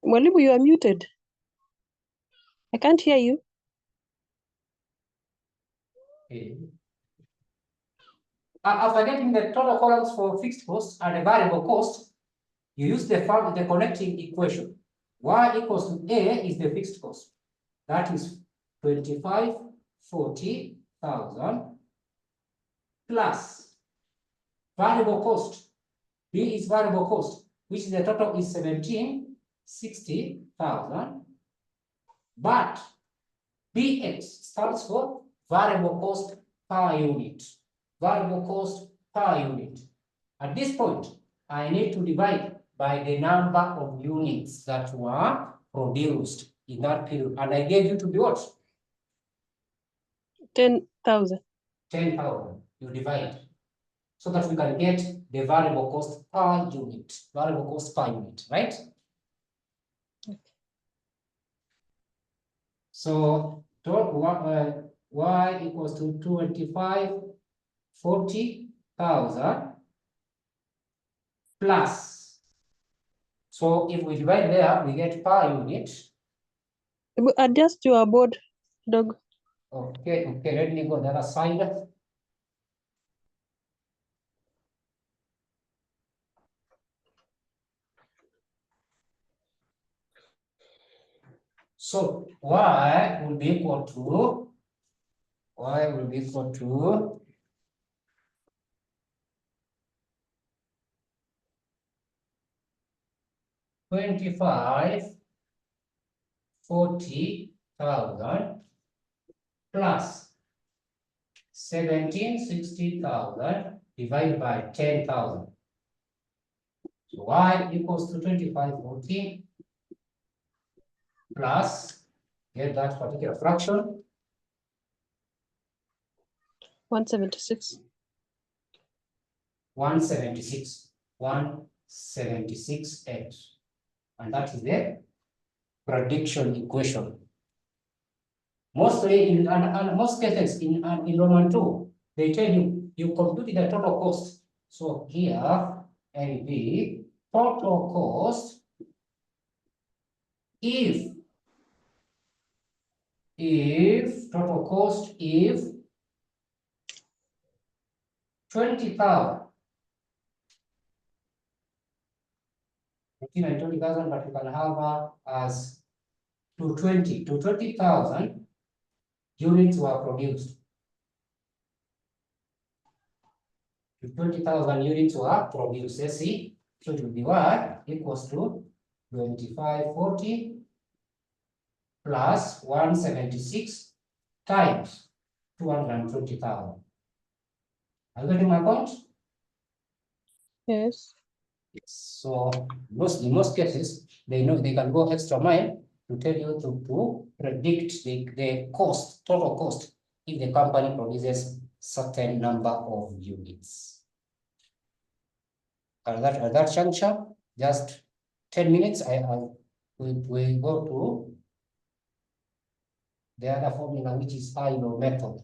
Mwalimu, you are muted. I can't hear you. Okay. After getting the total columns for fixed cost and the variable cost, you use the connecting equation. Y equals to A is the fixed cost. That is 2540,000 plus variable cost. B is variable cost, which is the total is 1760,000. But BX stands for variable cost per unit. Variable cost per unit. At this point, I need to divide by the number of units that were produced in that period. And I gave you to be what? 10,000. 10,000. You divide. So that we can get the variable cost per unit. Variable cost per unit, right? Okay. So Y equals to 2540,000 plus. So if we divide there, we get per unit. Adjust your board, dog. Okay, let me go the other side. So Y will be equal to 2540,000 plus 1760,000 divided by 10,000. So Y equals to 2540 plus, get that particular fraction, 176. 176.8. And that is the prediction equation. Mostly in most cases in Roman 2, they tell you compute the total cost. So here LV total cost if total cost if 20,000. 20,000, but you can have as to 20,000 units were produced. 20,000 units were produced. Let's see. So it will be what equals to 2540 plus 176 times 220,000. Are you getting my point? Yes. So in most cases, they know they can go extra mile to tell you to predict the cost, total cost, if the company produces certain number of units. At that juncture, just 10 minutes, we go to the other formula, which is ILO method.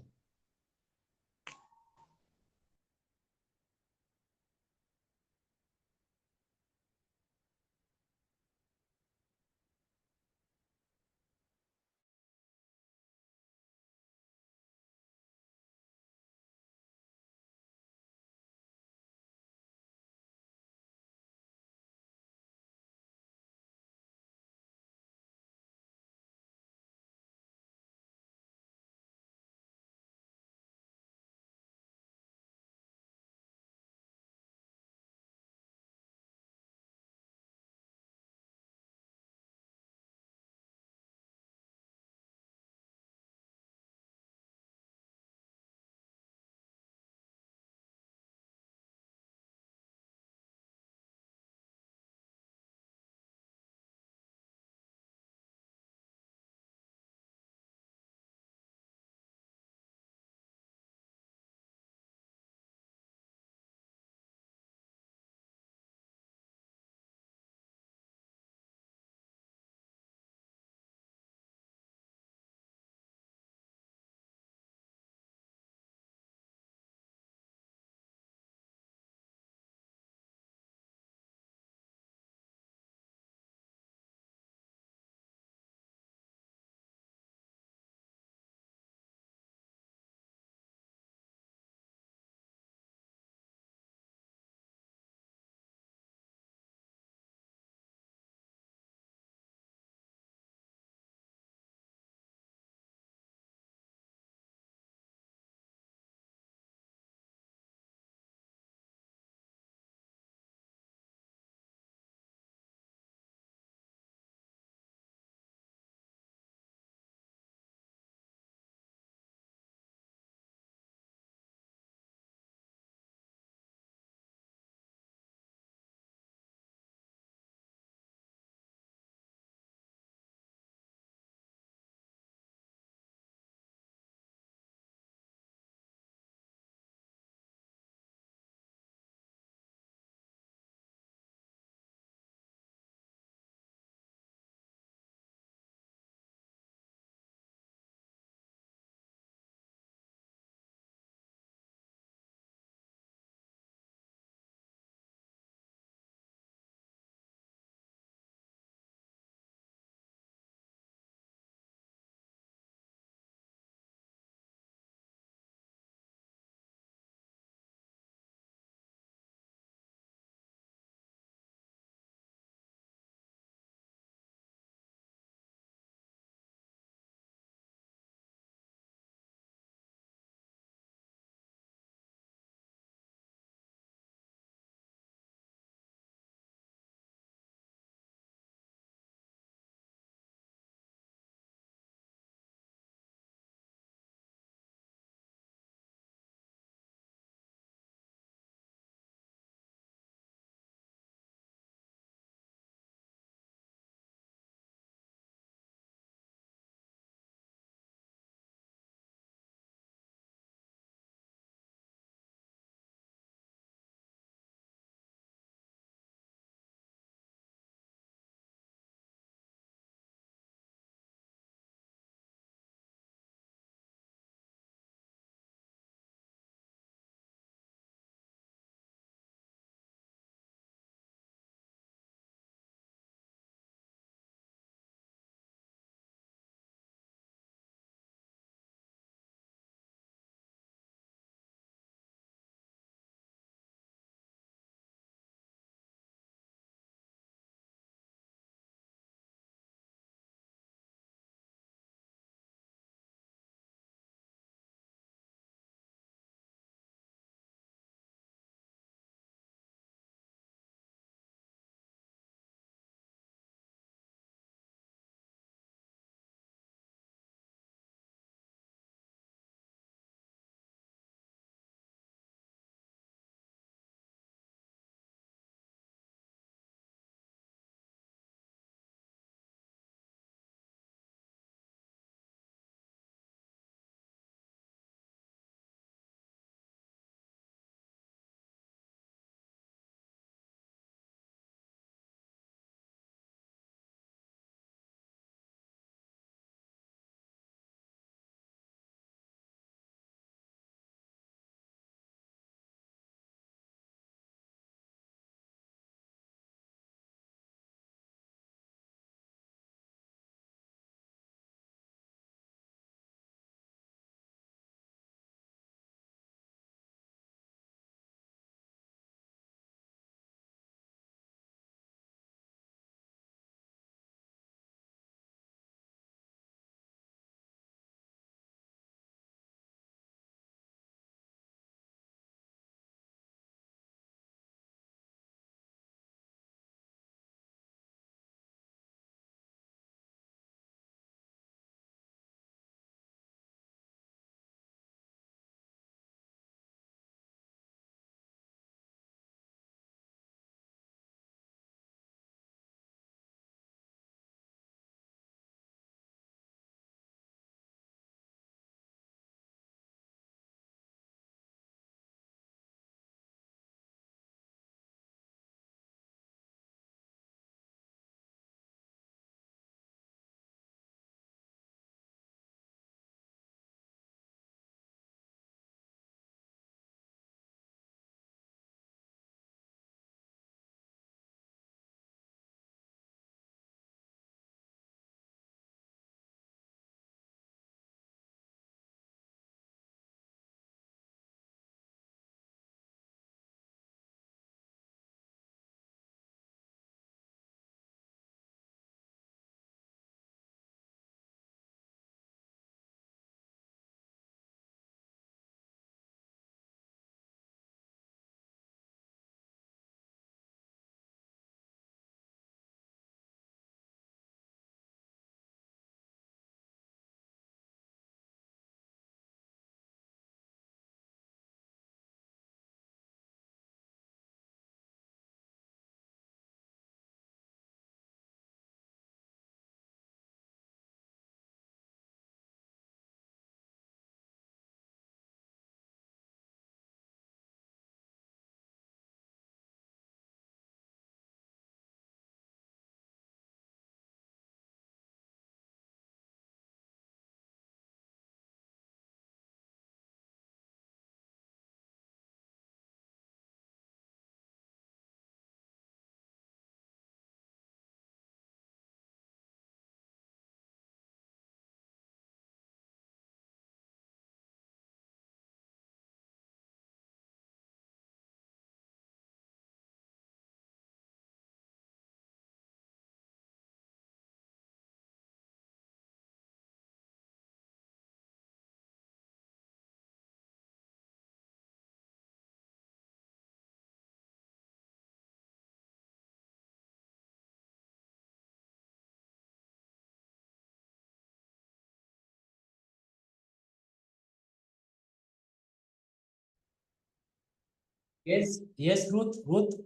Yes, Ruth,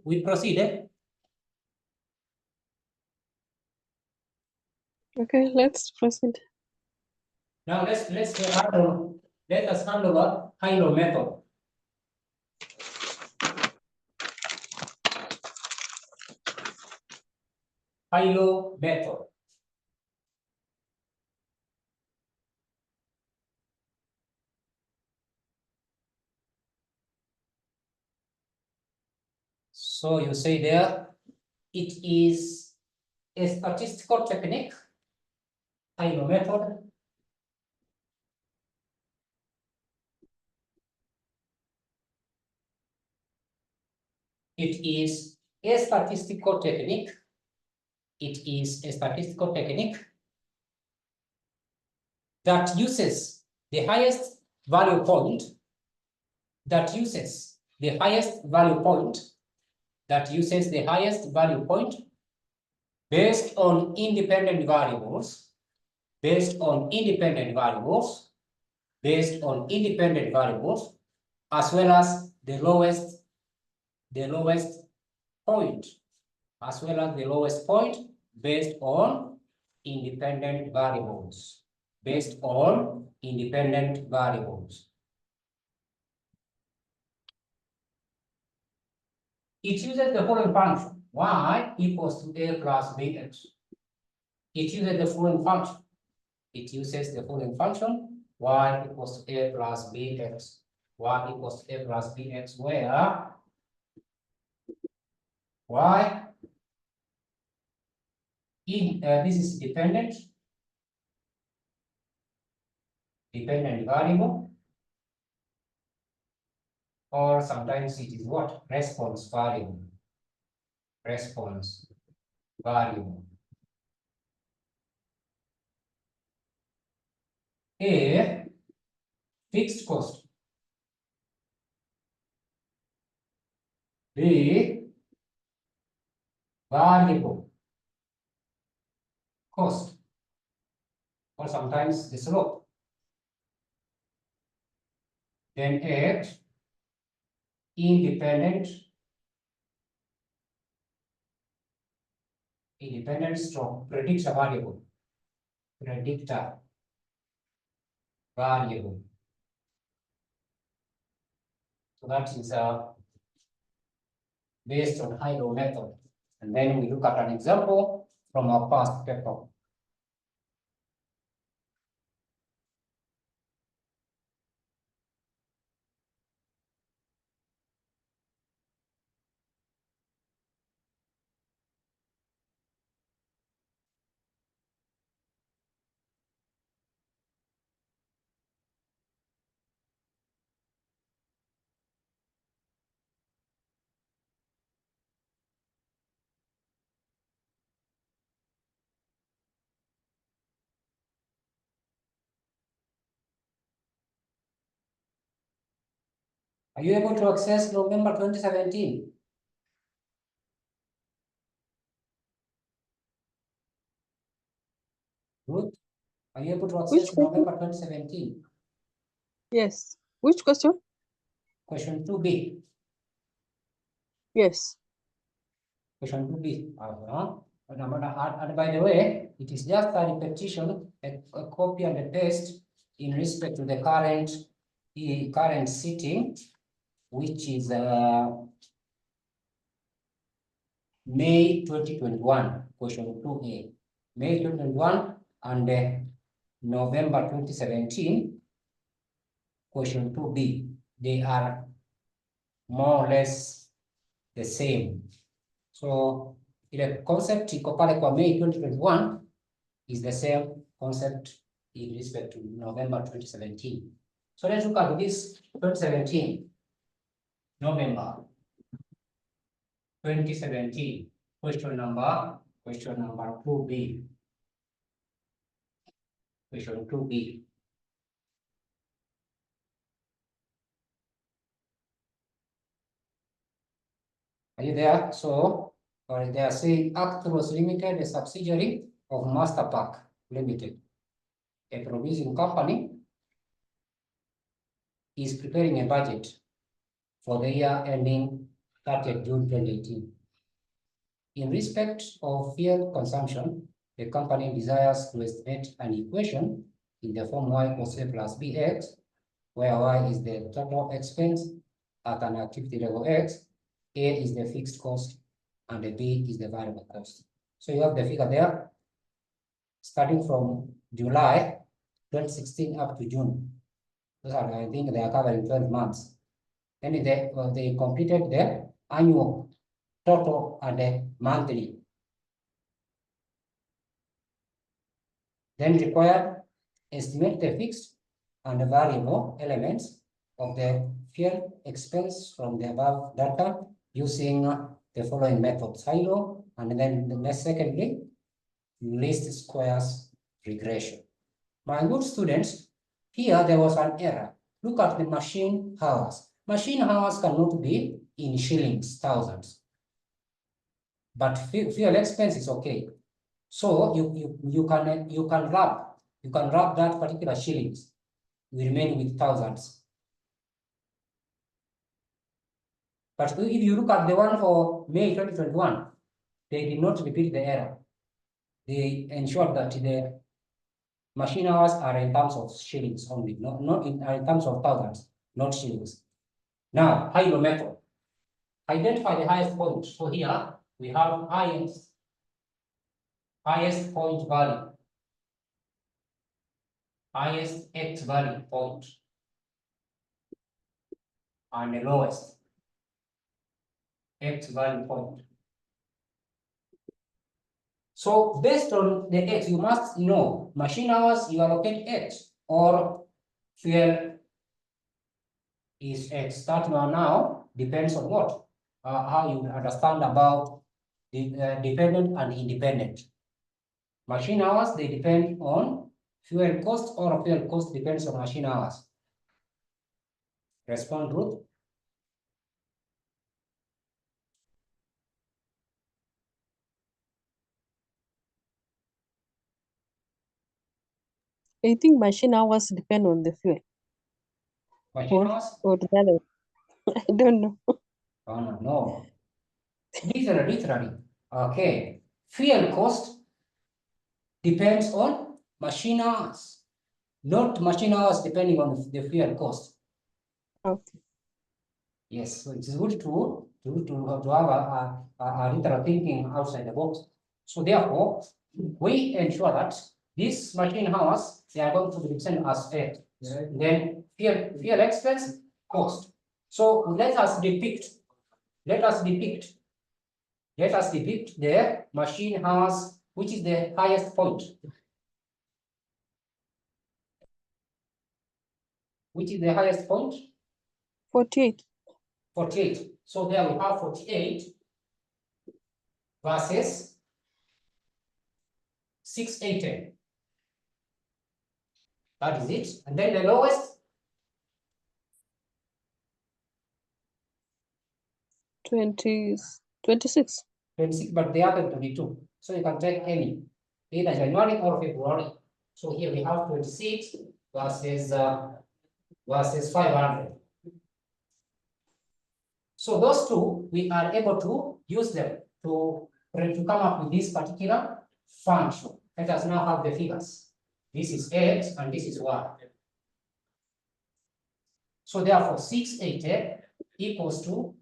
we proceed. Okay, let's proceed. Now let us handle a high-low method. High-low method. So you say there, it is a statistical technique, high-low method. It is a statistical technique. It is a statistical technique that uses the highest value point, that uses the highest value point, that uses the highest value point based on independent variables, based on independent variables, based on independent variables, as well as the lowest point, as well as the lowest point based on independent variables, based on independent variables. It uses the following function, y equals to a plus bx. It uses the following function. It uses the following function, y equals to a plus bx. Y equals to a plus bx, where y in this is dependent variable, or sometimes it is what? Response variable. Response variable. A fixed cost. B variable cost, or sometimes the slope. Then X independent stroke predictor variable. Predictor variable. So that is based on high-low method. And then we look at an example from our past paper. Are you able to access November 2017? Ruth, are you able to access November 2017? Yes. Which question? Question 2B. Yes. Question 2B. And by the way, it is just a repetition, a copy and a paste in respect to the current sitting, which is May 2021, question 2A. May 2021 and November 2017, question 2B. They are more or less the same. So the concept iko pale kwa May 2021 is the same concept in respect to November 2017. So let's look at this 2017, November 2017, question number 2B. Question 2B. Are you there? So, they are saying Actros Limited, a subsidiary of Masterpack Limited, a producing company, is preparing a budget for the year ending 30th June 2018. In respect of fuel consumption, the company desires to estimate an equation in the form y equals a plus bx, where y is the total expense at an activity level x, a is the fixed cost, and the b is the variable cost. So you have the figure there, starting from July 2016 up to June. Those are, I think they are covering 12 months. And they completed the annual, total, and the monthly. Then required estimate the fixed and the variable elements of the fuel expense from the above data using the following methods: high-low, and then the next, secondly, least squares regression. My good students, here there was an error. Look at the machine hours. Machine hours cannot be in shillings, thousands. But fuel expense is okay. So you can wrap that particular shillings. We remain with thousands. But if you look at the one for May 2021, they did not repeat the error. They ensured that the machine hours are in terms of shillings only, not in terms of thousands, not shillings. Now, high-low method. Identify the highest point. So here we have highest point value, highest x value point, and the lowest x value point. So based on the x, you must know machine hours, you allocate x, or fuel is x. That now depends on what? How you understand about the dependent and independent. Machine hours, they depend on fuel cost, or fuel cost depends on machine hours. Respond, Ruth. I think machine hours depend on the fuel. Machine hours? Or the other. I don't know. Oh, no. Literally. Okay. Fuel cost depends on machine hours, not machine hours depending on the fuel cost. Okay. Yes, so it is good to have a literal thinking outside the box. So therefore, we ensure that these machine hours, they are going to be sent as X. Then fuel expense cost. So let us depict the machine hours, which is the highest point. Which is the highest point? 48. 48. So there we have 48 versus 680. That is it. And then the lowest? 26. 26, but they happen to be 2. So you can take any, either January or February. So here we have 26 versus 500. So those two, we are able to use them to come up with this particular function. Let us now have the figures. This is x and this is y. So therefore, 680 equals to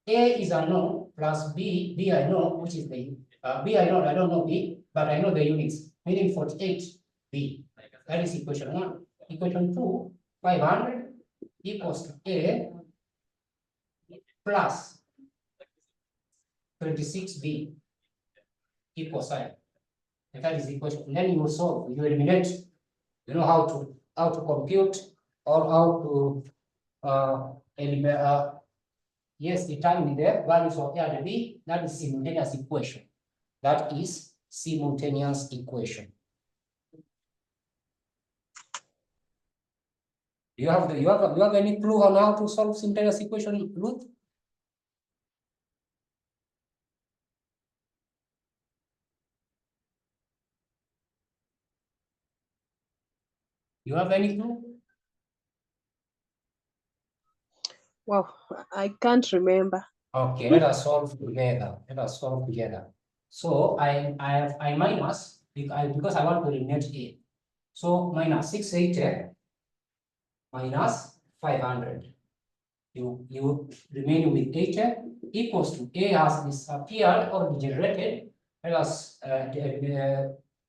A is unknown plus B I know, which is the B I don't know B, but I know the units, meaning 48B. That is equation 1. Equation 2, 500 equals to A plus 26B equals sign. And that is the equation. And then you will solve, you eliminate, you know how to compute or how to eliminate. Yes, determine the values of A and B. That is simultaneous equation. That is simultaneous equation. You have any clue on how to solve simultaneous equation, Ruth? You have any clue? Wow, I can't remember. Okay, let us solve together. Let us solve together. So I minus because I want to eliminate A. So minus 680 minus 500. You remain with 80 equals to A has disappeared or degenerated. Let us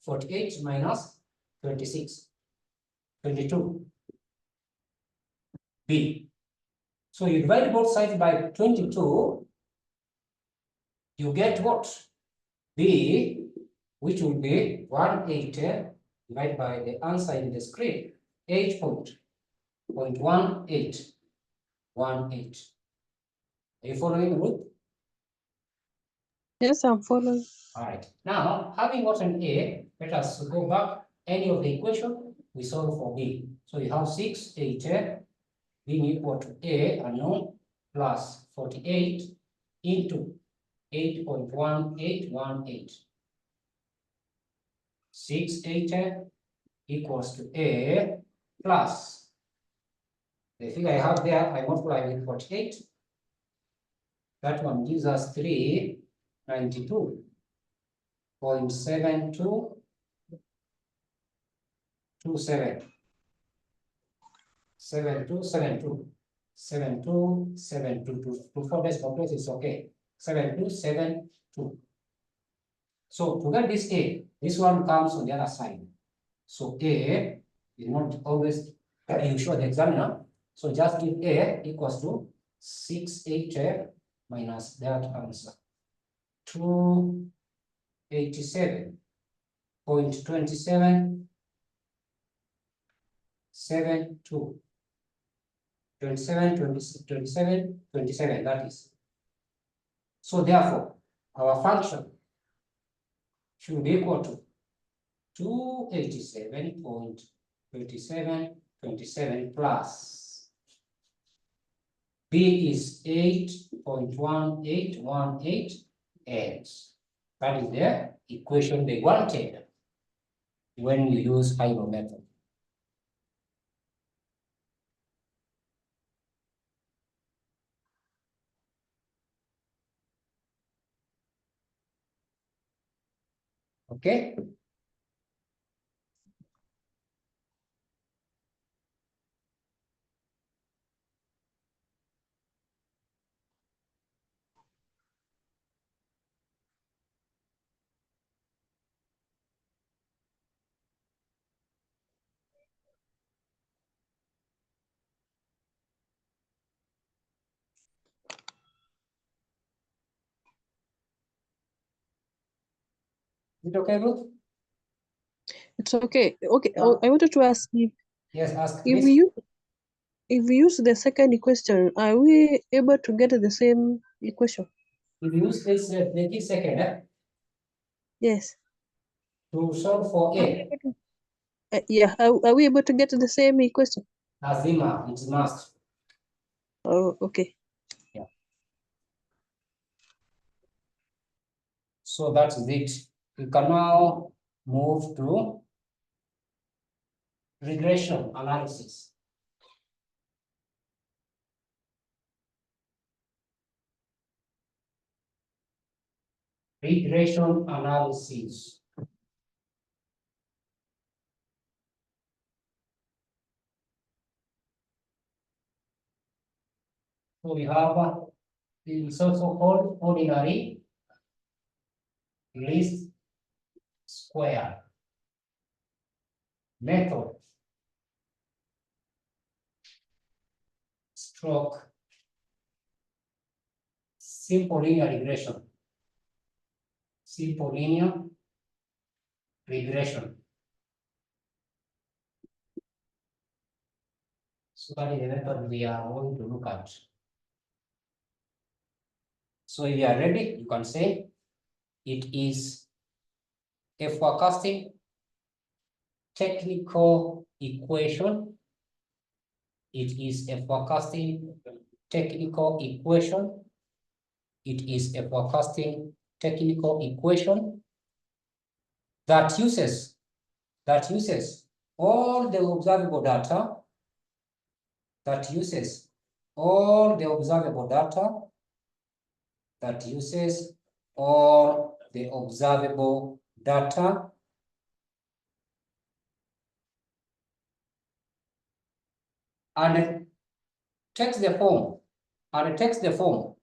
48 minus 26, 22. B. So you divide both sides by 22, you get what? B, which will be 180 divided by the answer in the screen, 8.1818. Are you following, Ruth? Yes, I'm following. All right. Now, having gotten A, let us go back any of the equation we solve for B. So you have 680 being equal to A unknown plus 48 into 8.1818. 680 equals to A plus the figure I have there, I multiply with 48. That one gives us 392.7227. 7272. 7272. To 4 days complex is okay. 7272. So to get this A, this one comes on the other side. So A is not always you show the examiner. So just give A equals to 680 minus that answer. 287.2772. 27, that is. So therefore, our function should be equal to 287.2727 plus B is 8.1818, and that is the equation they wanted when you use Hilo method. Okay? Is it okay, Ruth? It's okay. Okay, Yeah. I wanted to ask Yes, ask if please. we use the second equation, are we able to get the same equation? If you use this the second Yes. to solve for Are we A, able to- yeah, are we able to get the same equation? Azima, it's must. Oh, okay. Yeah. So that's it. We can now move to regression analysis. Regression analysis. So we have it's also called ordinary least square method. Stroke simple linear regression. Simple linear regression. So that is the method we are going to look at. So if you are ready, you can say it is a forecasting technical equation. It is a forecasting technical equation. It is a forecasting technical equation that uses all the observable data, that uses all the observable data that uses all the observable data and it takes the form, and it takes the form,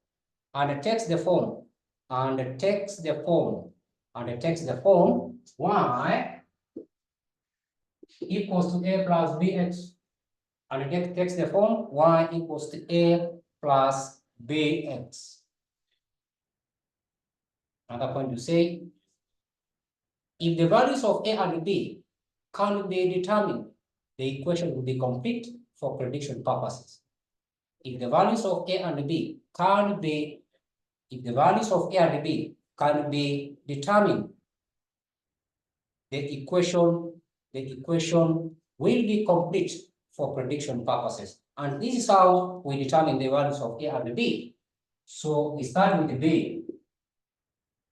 and it takes the form, and it takes the form, and it takes the form y equals to a plus bx, and it takes the form y equals to a plus bx. Another point to say, if the values of a and b can be determined, the equation will be complete for prediction purposes. If the values of a and b can be, if the values of a and b can be determined, the equation will be complete for prediction purposes. And this is how we determine the values of a and b. So we start with b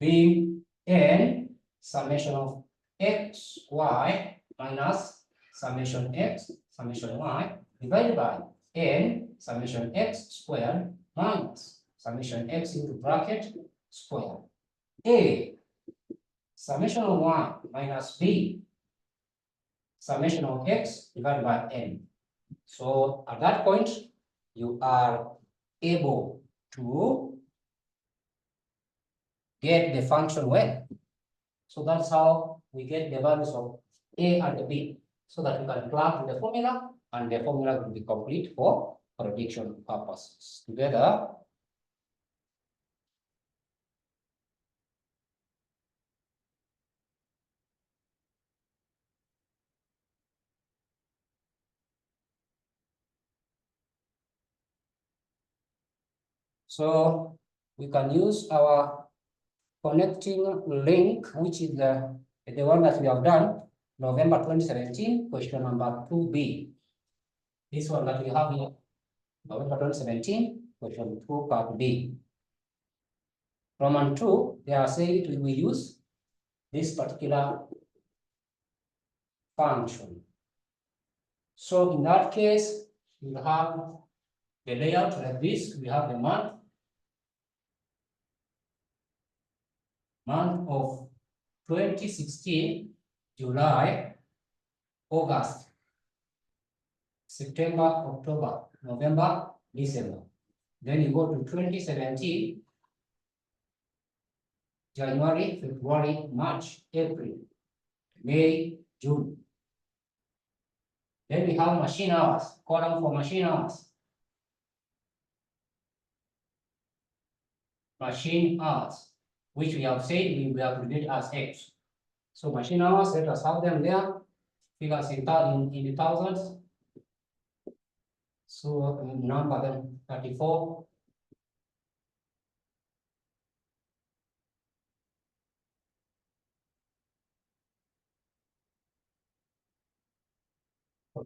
being n summation of x, y minus summation x, summation y divided by n summation x squared minus summation x into bracket square. A summation of y minus b summation of x divided by n. So at that point, you are able to get the function well. So that's how we get the values of a and b, so that we can plug in the formula, and the formula will be complete for prediction purposes. Together, so we can use our connecting link, which is the one that we have done, November 2017, question number 2B. This one that we have here, November 2017, question 2, part B. Roman 2, they are saying we use this particular function. So in that case, we have the layout like this. We have the month of 2016, July, August, September, October, November, December. Then you go to 2017, January, February, March, April, May, June. Then we have machine hours, column for machine hours. Machine hours, which we have said we will abbreviate as X. So machine hours, let us have them there. Figures in the thousands. So number them 34.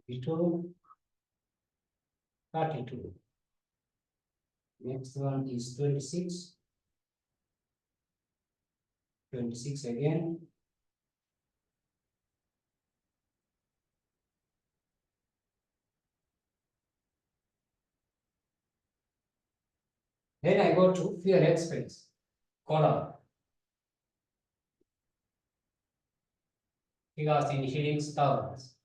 $42, $32. Next one is 26. 26 again. Then I go to fuel expense column. Figures in shillings, thousands.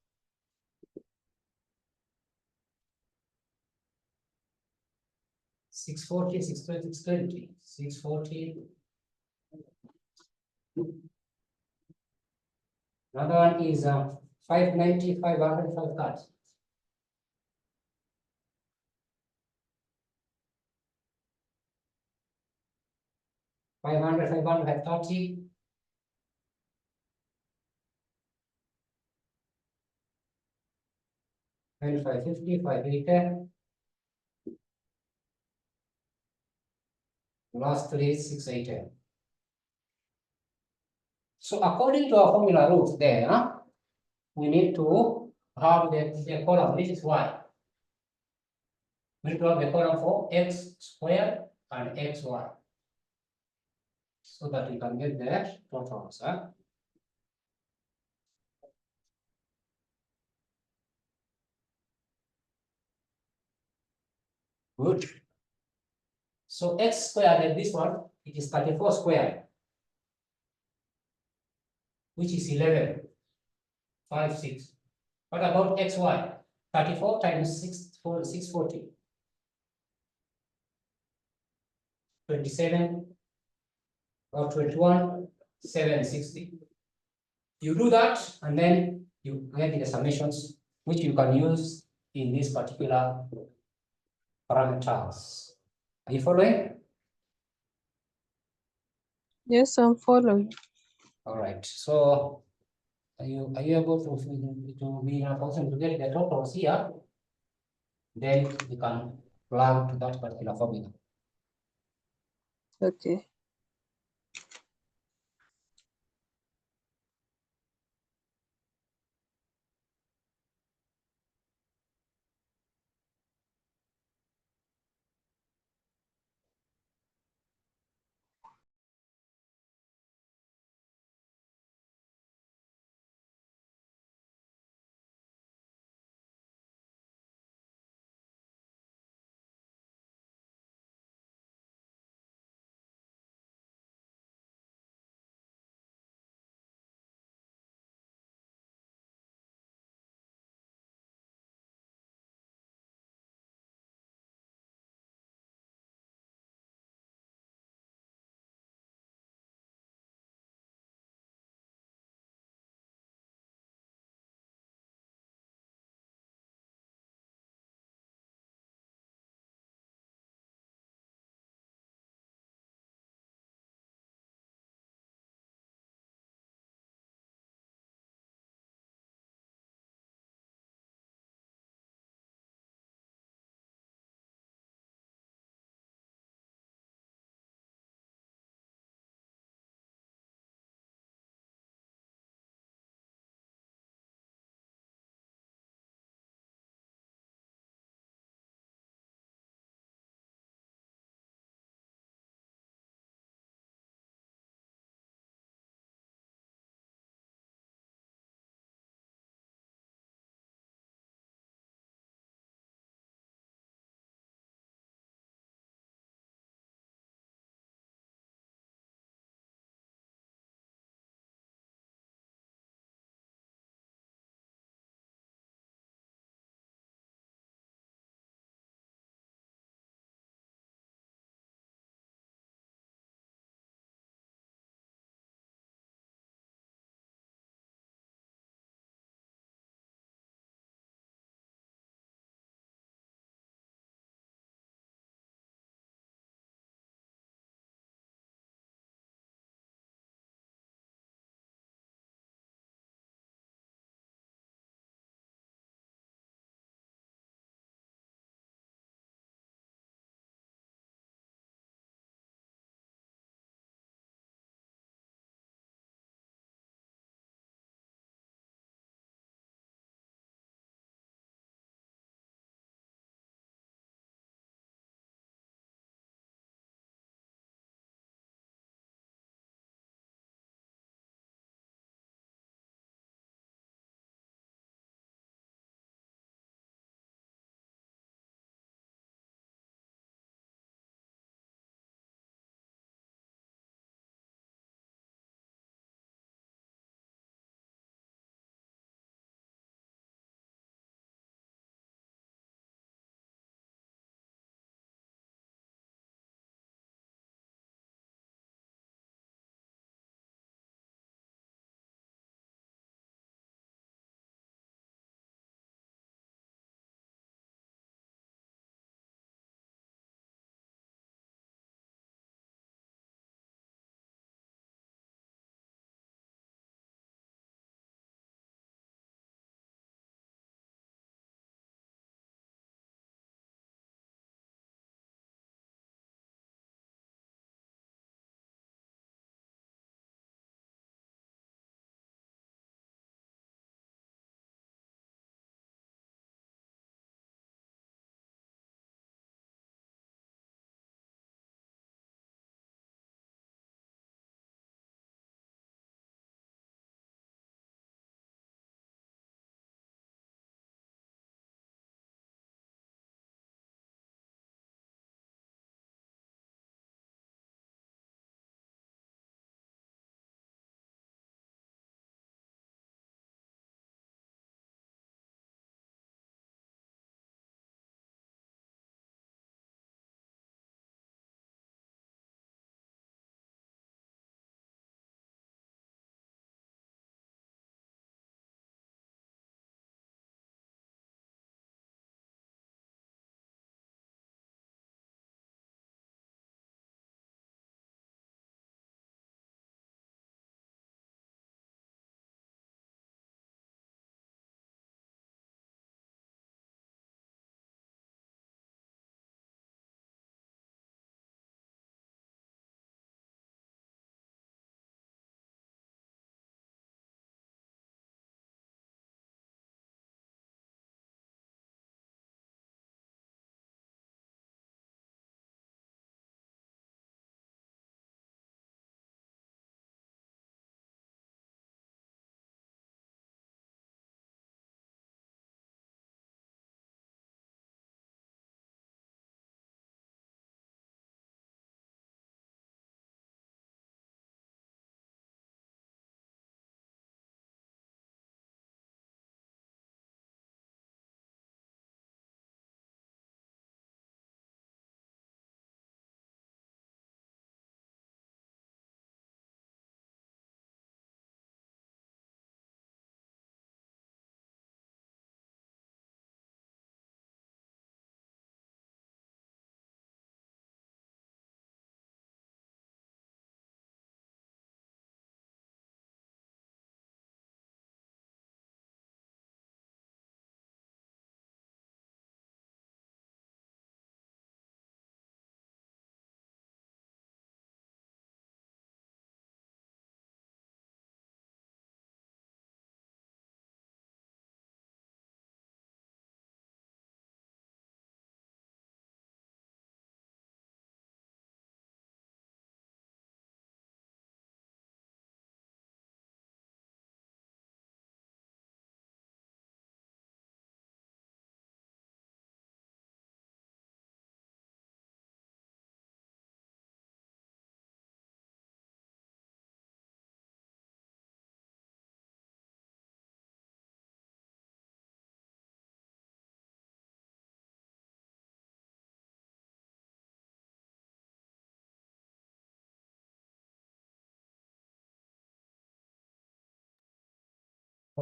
$640, $620, $640. Another one is 590, 500, 530. $500, 500, 530. And 550, 580. Last three, 680. So according to our formula rules there, we need to have the column. This is y. We need to have the column for x squared and xy, so that we can get the totals. Good. So x squared and this one, it is 34 squared, which is 11, 5, 6. What about xy? 34 times 640. 27 or 21, 760. You do that, and then you get the summations, which you can use in these particular parameters. Are you following? Yes, I'm following. All right. So are you able to be in a position to get the totals here? Then you can plug to that particular formula. Okay.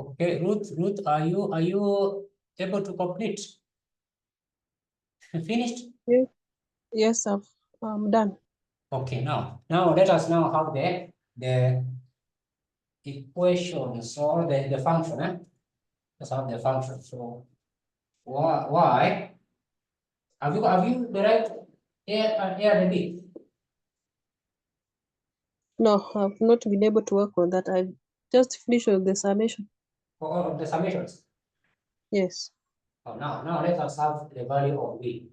Okay, Ruth, are you able to complete? Finished? Yes, I'm done. Okay, now let us now have the equations or the function. Let's have the function. So why have you derived A and B? No, I've not been able to work on that. I just finished with the summation. Or the summations? Yes. Oh, now let us have the value of B.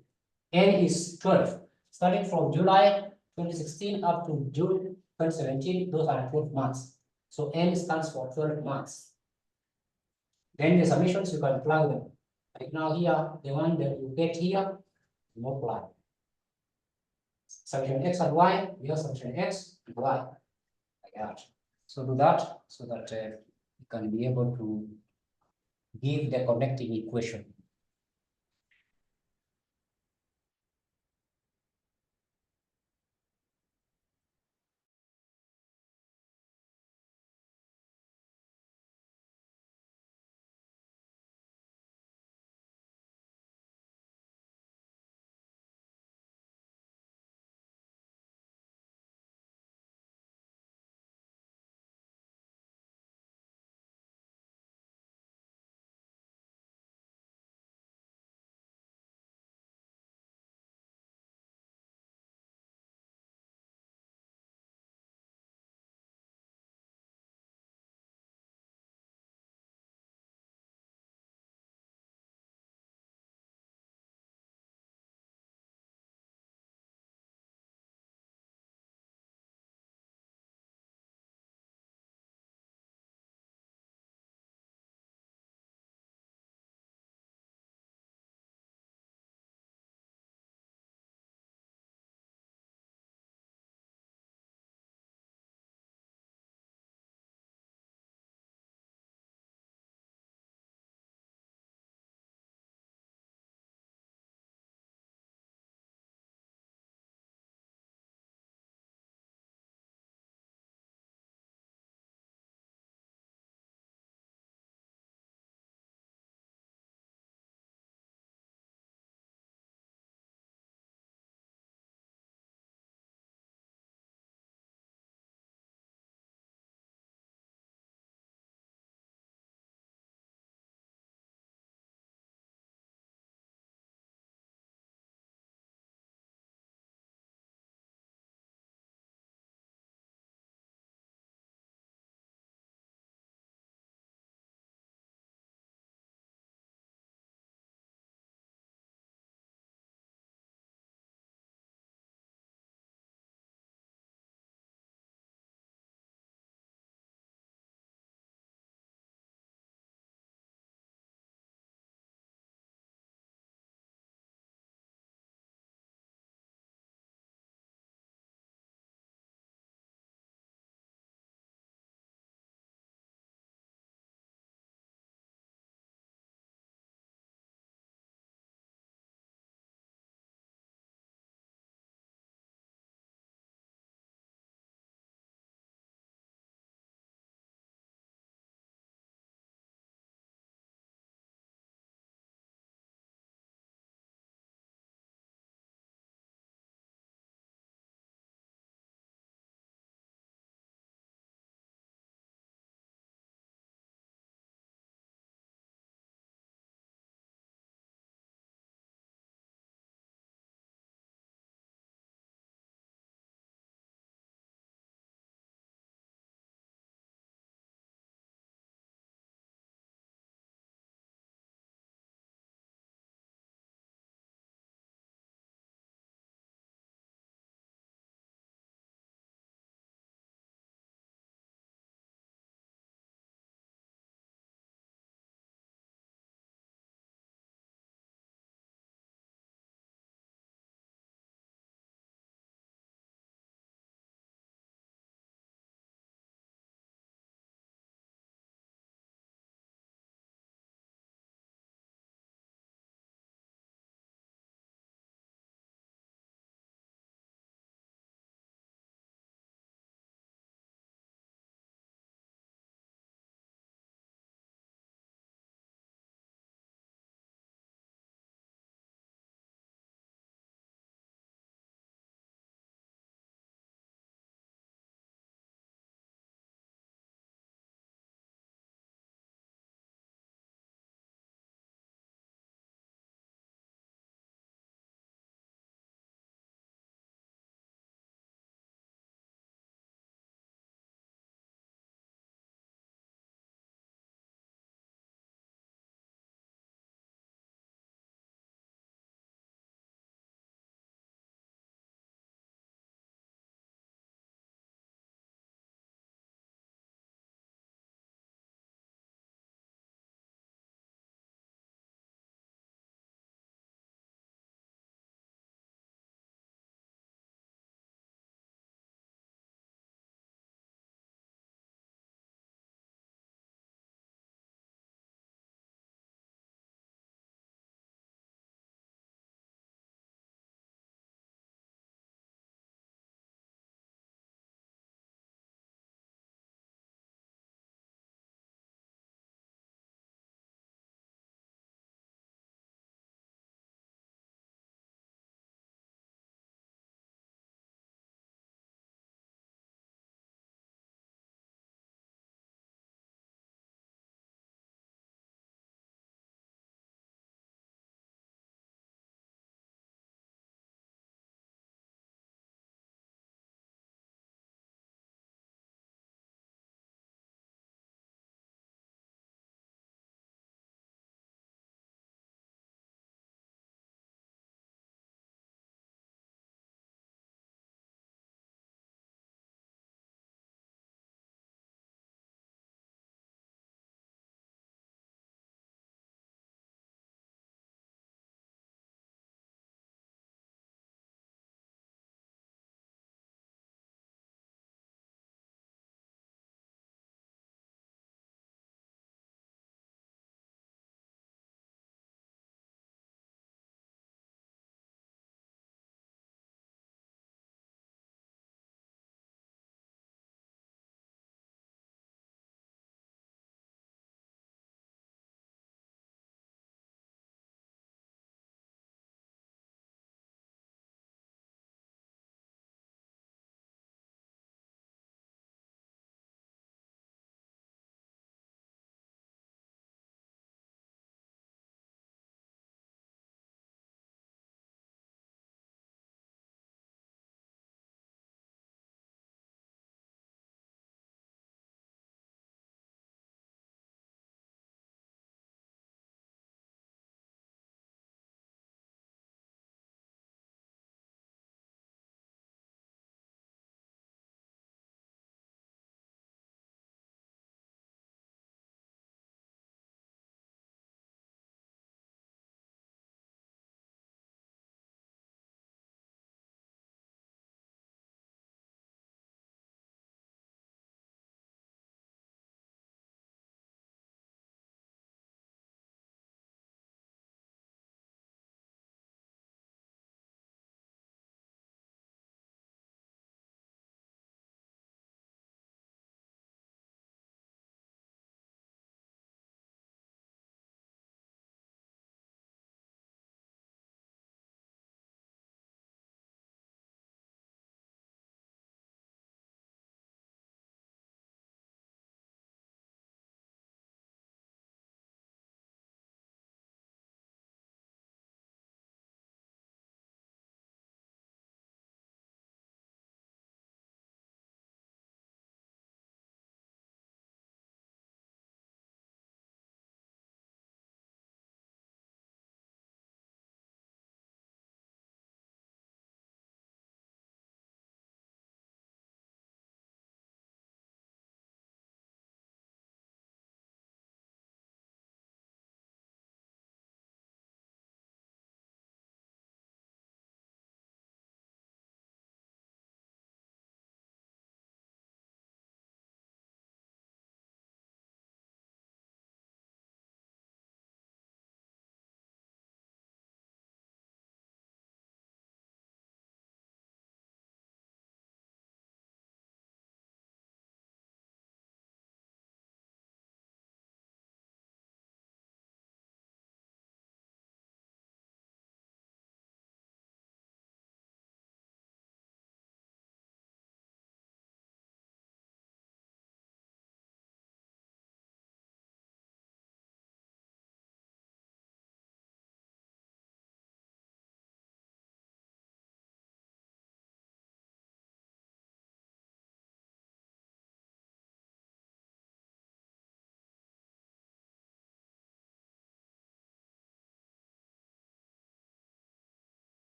N is 12, starting from July 2016 up to June 2017. Those are 12 months. So N stands for 12 months. Then the summations, you can plug them. Like now here, the one that you get here, multiply. Summation X and Y, we have summation X and Y, like that. So do that so that you can be able to give the connecting equation.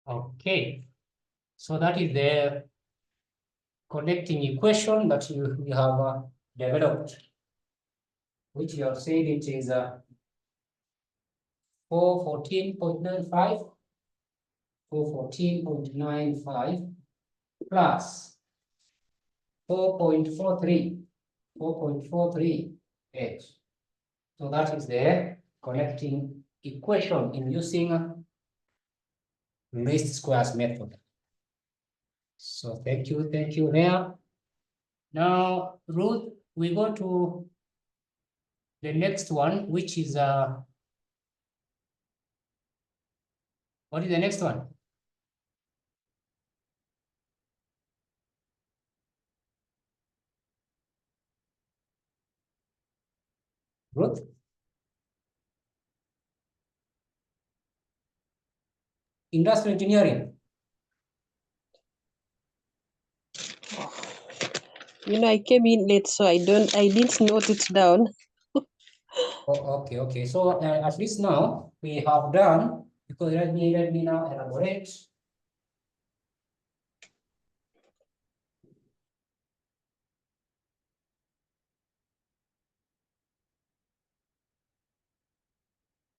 Okay, so that is the connecting equation that you have developed, which you have said it is 414.95, 414.95 plus 4.43x. So that is the connecting equation in using least squares method. So thank you there. Now, Ruth, we go to the next one, which is what is the next one? Ruth? Industrial engineering. You know, I came in late, so I didn't note it down. Oh, okay. So at least now we have done, because let me now elaborate.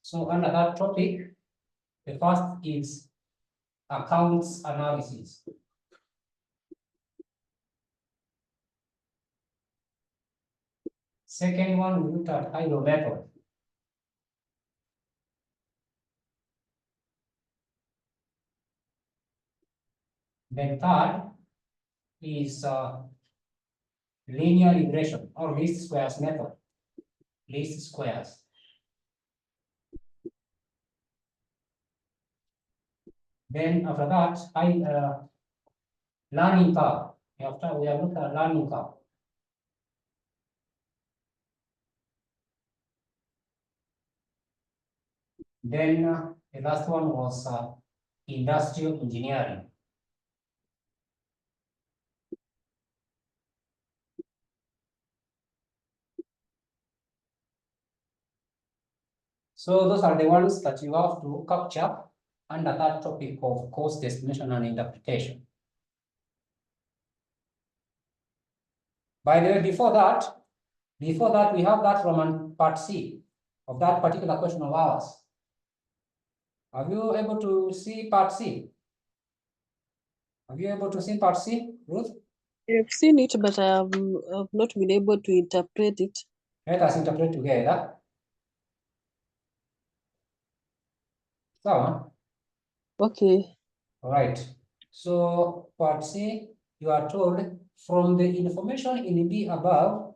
So under that topic, the first is accounts analysis. Second one, we looked at hydro method. Then third is linear regression or least squares method. Least squares. Then after that, learning curve. After we have looked at learning curve. Then the last one was industrial engineering. So those are the ones that you have to capture under that topic of cost estimation and interpretation. By the way, before that, we have that Roman part C of that particular question of ours. Are you able to see part C? Are you able to see part C, Ruth? I've seen it, but I've not been able to interpret it. Let us interpret together. So, okay. All right. So part C, you are told from the information in B above,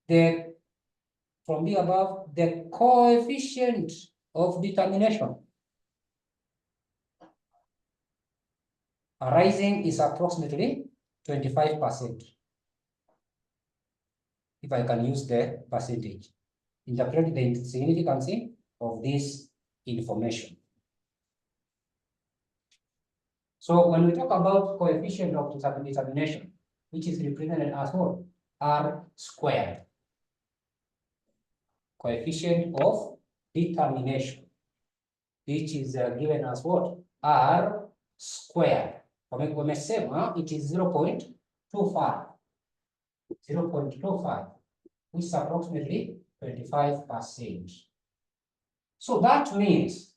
the coefficient of determination arising is approximately 25%. If I can use the percentage, interpret the significance of this information. So when we talk about coefficient of determination, which is represented as what? R squared. Coefficient of determination, which is given as what? R squared. Wamesema it is 0.25. 0.25, which is approximately 25%. So that means,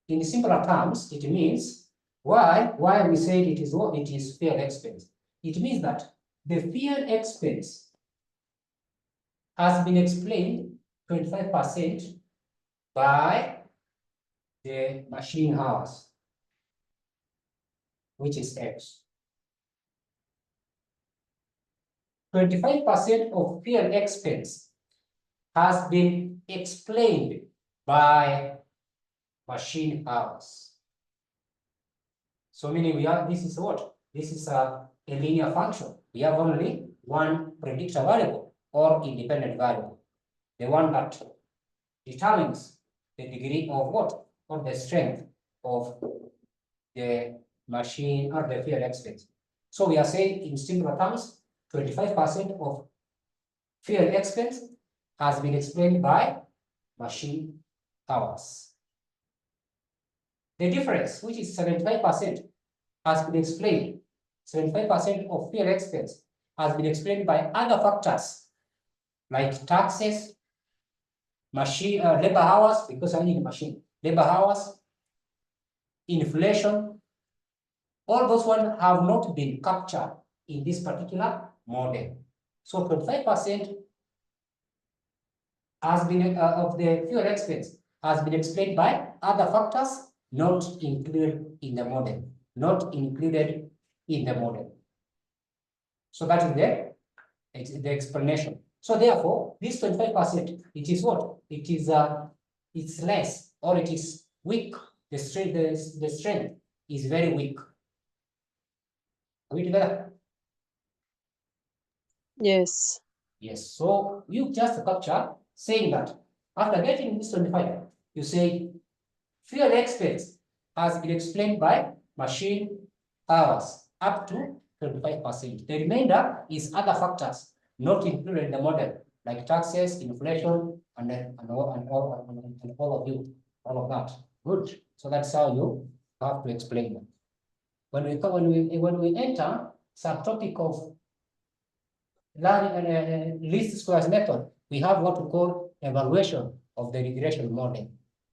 in simpler terms, it means why we say it is what? It is fuel expense. It means that the fuel expense has been explained 25% by the machine hours, which is X. 25% of fuel expense has been explained by machine hours. So meaning this is what? This is a linear function. We have only one predictor variable or independent variable. The one that determines the degree of what? Or the strength of the machine or the fuel expense. So we are saying in simpler terms, 25% of fuel expense has been explained by machine hours. The difference, which is 75%, has been explained. 75% of fuel expense has been explained by other factors like taxes, machine labor hours, because I need a machine, labor hours, inflation. All those ones have not been captured in this particular model. So 25% has been of the fuel expense has been explained by other factors not included in the model. Not included in the model. So that is the explanation. So therefore, this 25%, it is what? It is it's less, or it is weak. The strength is very weak. Are we together? Yes. Yes. So you just capture saying that after getting this 25, you say fuel expense has been explained by machine hours up to 25%. The remainder is other factors not included in the model, like taxes, inflation, and all of that. Good. So that's how you have to explain them. When we enter subtopic of least squares method, we have what we call evaluation of the regression model.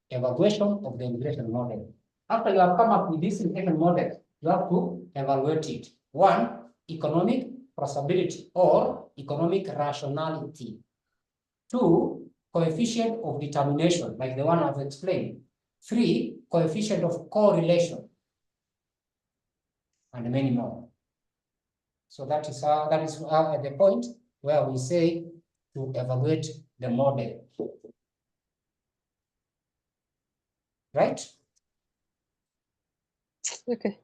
Evaluation of the regression model. After you have come up with this regression model, you have to evaluate it. One, economic possibility or economic rationality. Two, coefficient of determination, like the one I've explained. Three, coefficient of correlation, and many more. So that is the point where we say to evaluate the model. Right? Okay.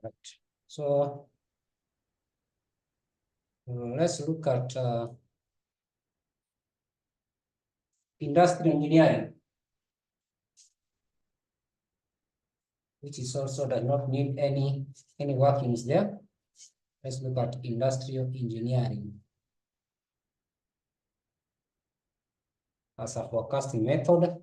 Right. So let's look at industrial engineering, which is also does not need any workings there. Let's look at industrial engineering as a forecasting method.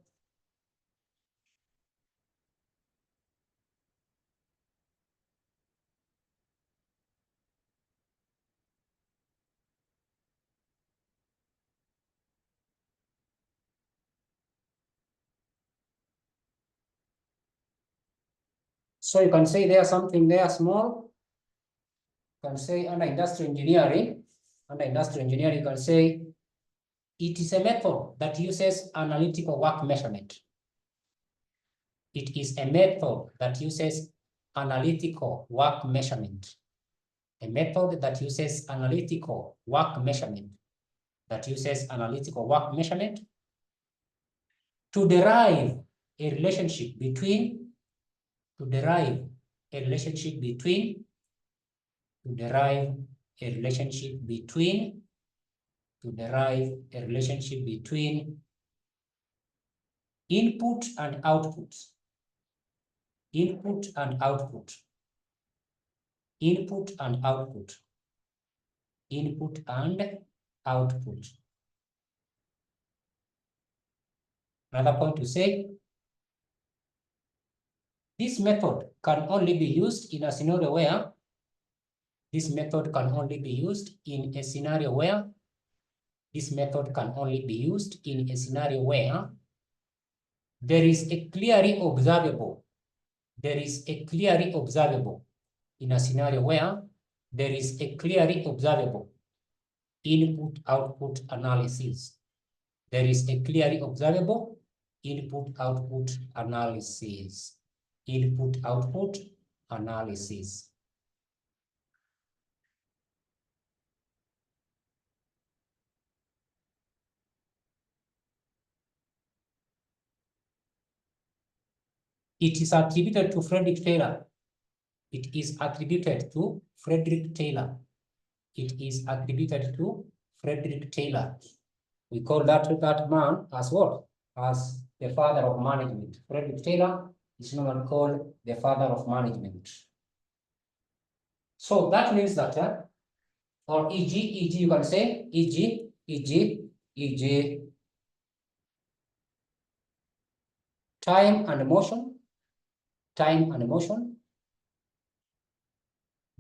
So you can say there's something there small. You can say under industrial engineering, you can say it is a method that uses analytical work measurement. It is a method that uses analytical work measurement. A method that uses analytical work measurement. That uses analytical work measurement to derive a relationship between to derive a relationship between input and output. Input and output. Input and output. Input and output. Another point to say, this method can only be used in a scenario where this method can only be used in a scenario where there is a clearly observable. There is a clearly observable in a scenario where there is a clearly observable input-output analysis. There is a clearly observable input-output analysis. Input-output analysis. It is attributed to Frederick Taylor. It is attributed to Frederick Taylor. It is attributed to Frederick Taylor. We call that man as what? As the father of management. Frederick Taylor is normally called the father of management. So that means that, or e.g., you can say e.g., time and motion. time and motion,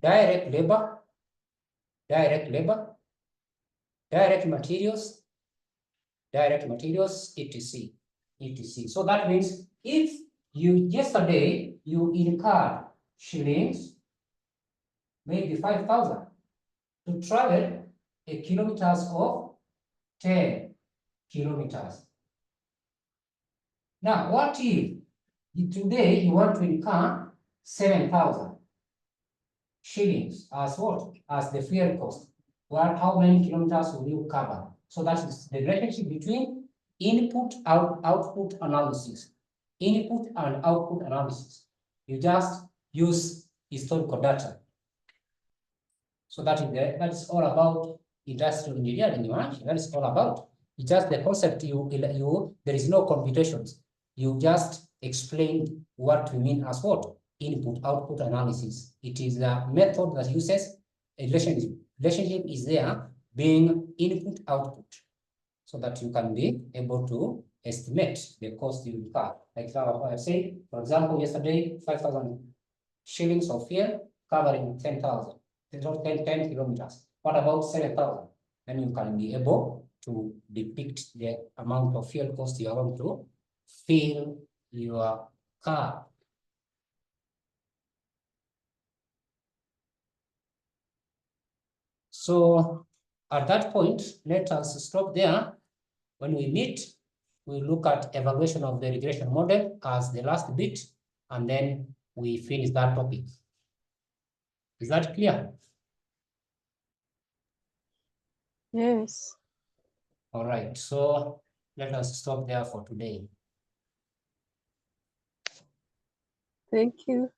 direct labor, direct materials, etc. etc. So that means if yesterday you incurred shillings, maybe 5,000 to travel a kilometers of 10 kilometers. Now, what if today you want to incur 7,000 shillings as what? As the fuel cost. Well, how many kilometers will you cover? So that is the relationship between output analysis. Input and output analysis. You just use historical data. So that is all about industrial engineering. That is all about. It's just the concept there is no computations. You just explained what we mean as what? Input, output analysis. It is a method that uses a relationship. Relationship is there being input, output, so that you can be able to estimate the cost you incur. Like I said, for example, yesterday, 5,000 shillings of fuel covering 10,000. 10 kilometers. What about 7,000? Then you can be able to depict the amount of fuel cost you are going to fill your car. So at that point, let us stop there. When we meet, we look at evaluation of the regression model as the last bit, and then we finish that topic. Is that clear? Yes. All right, so let us stop there for today. Thank you.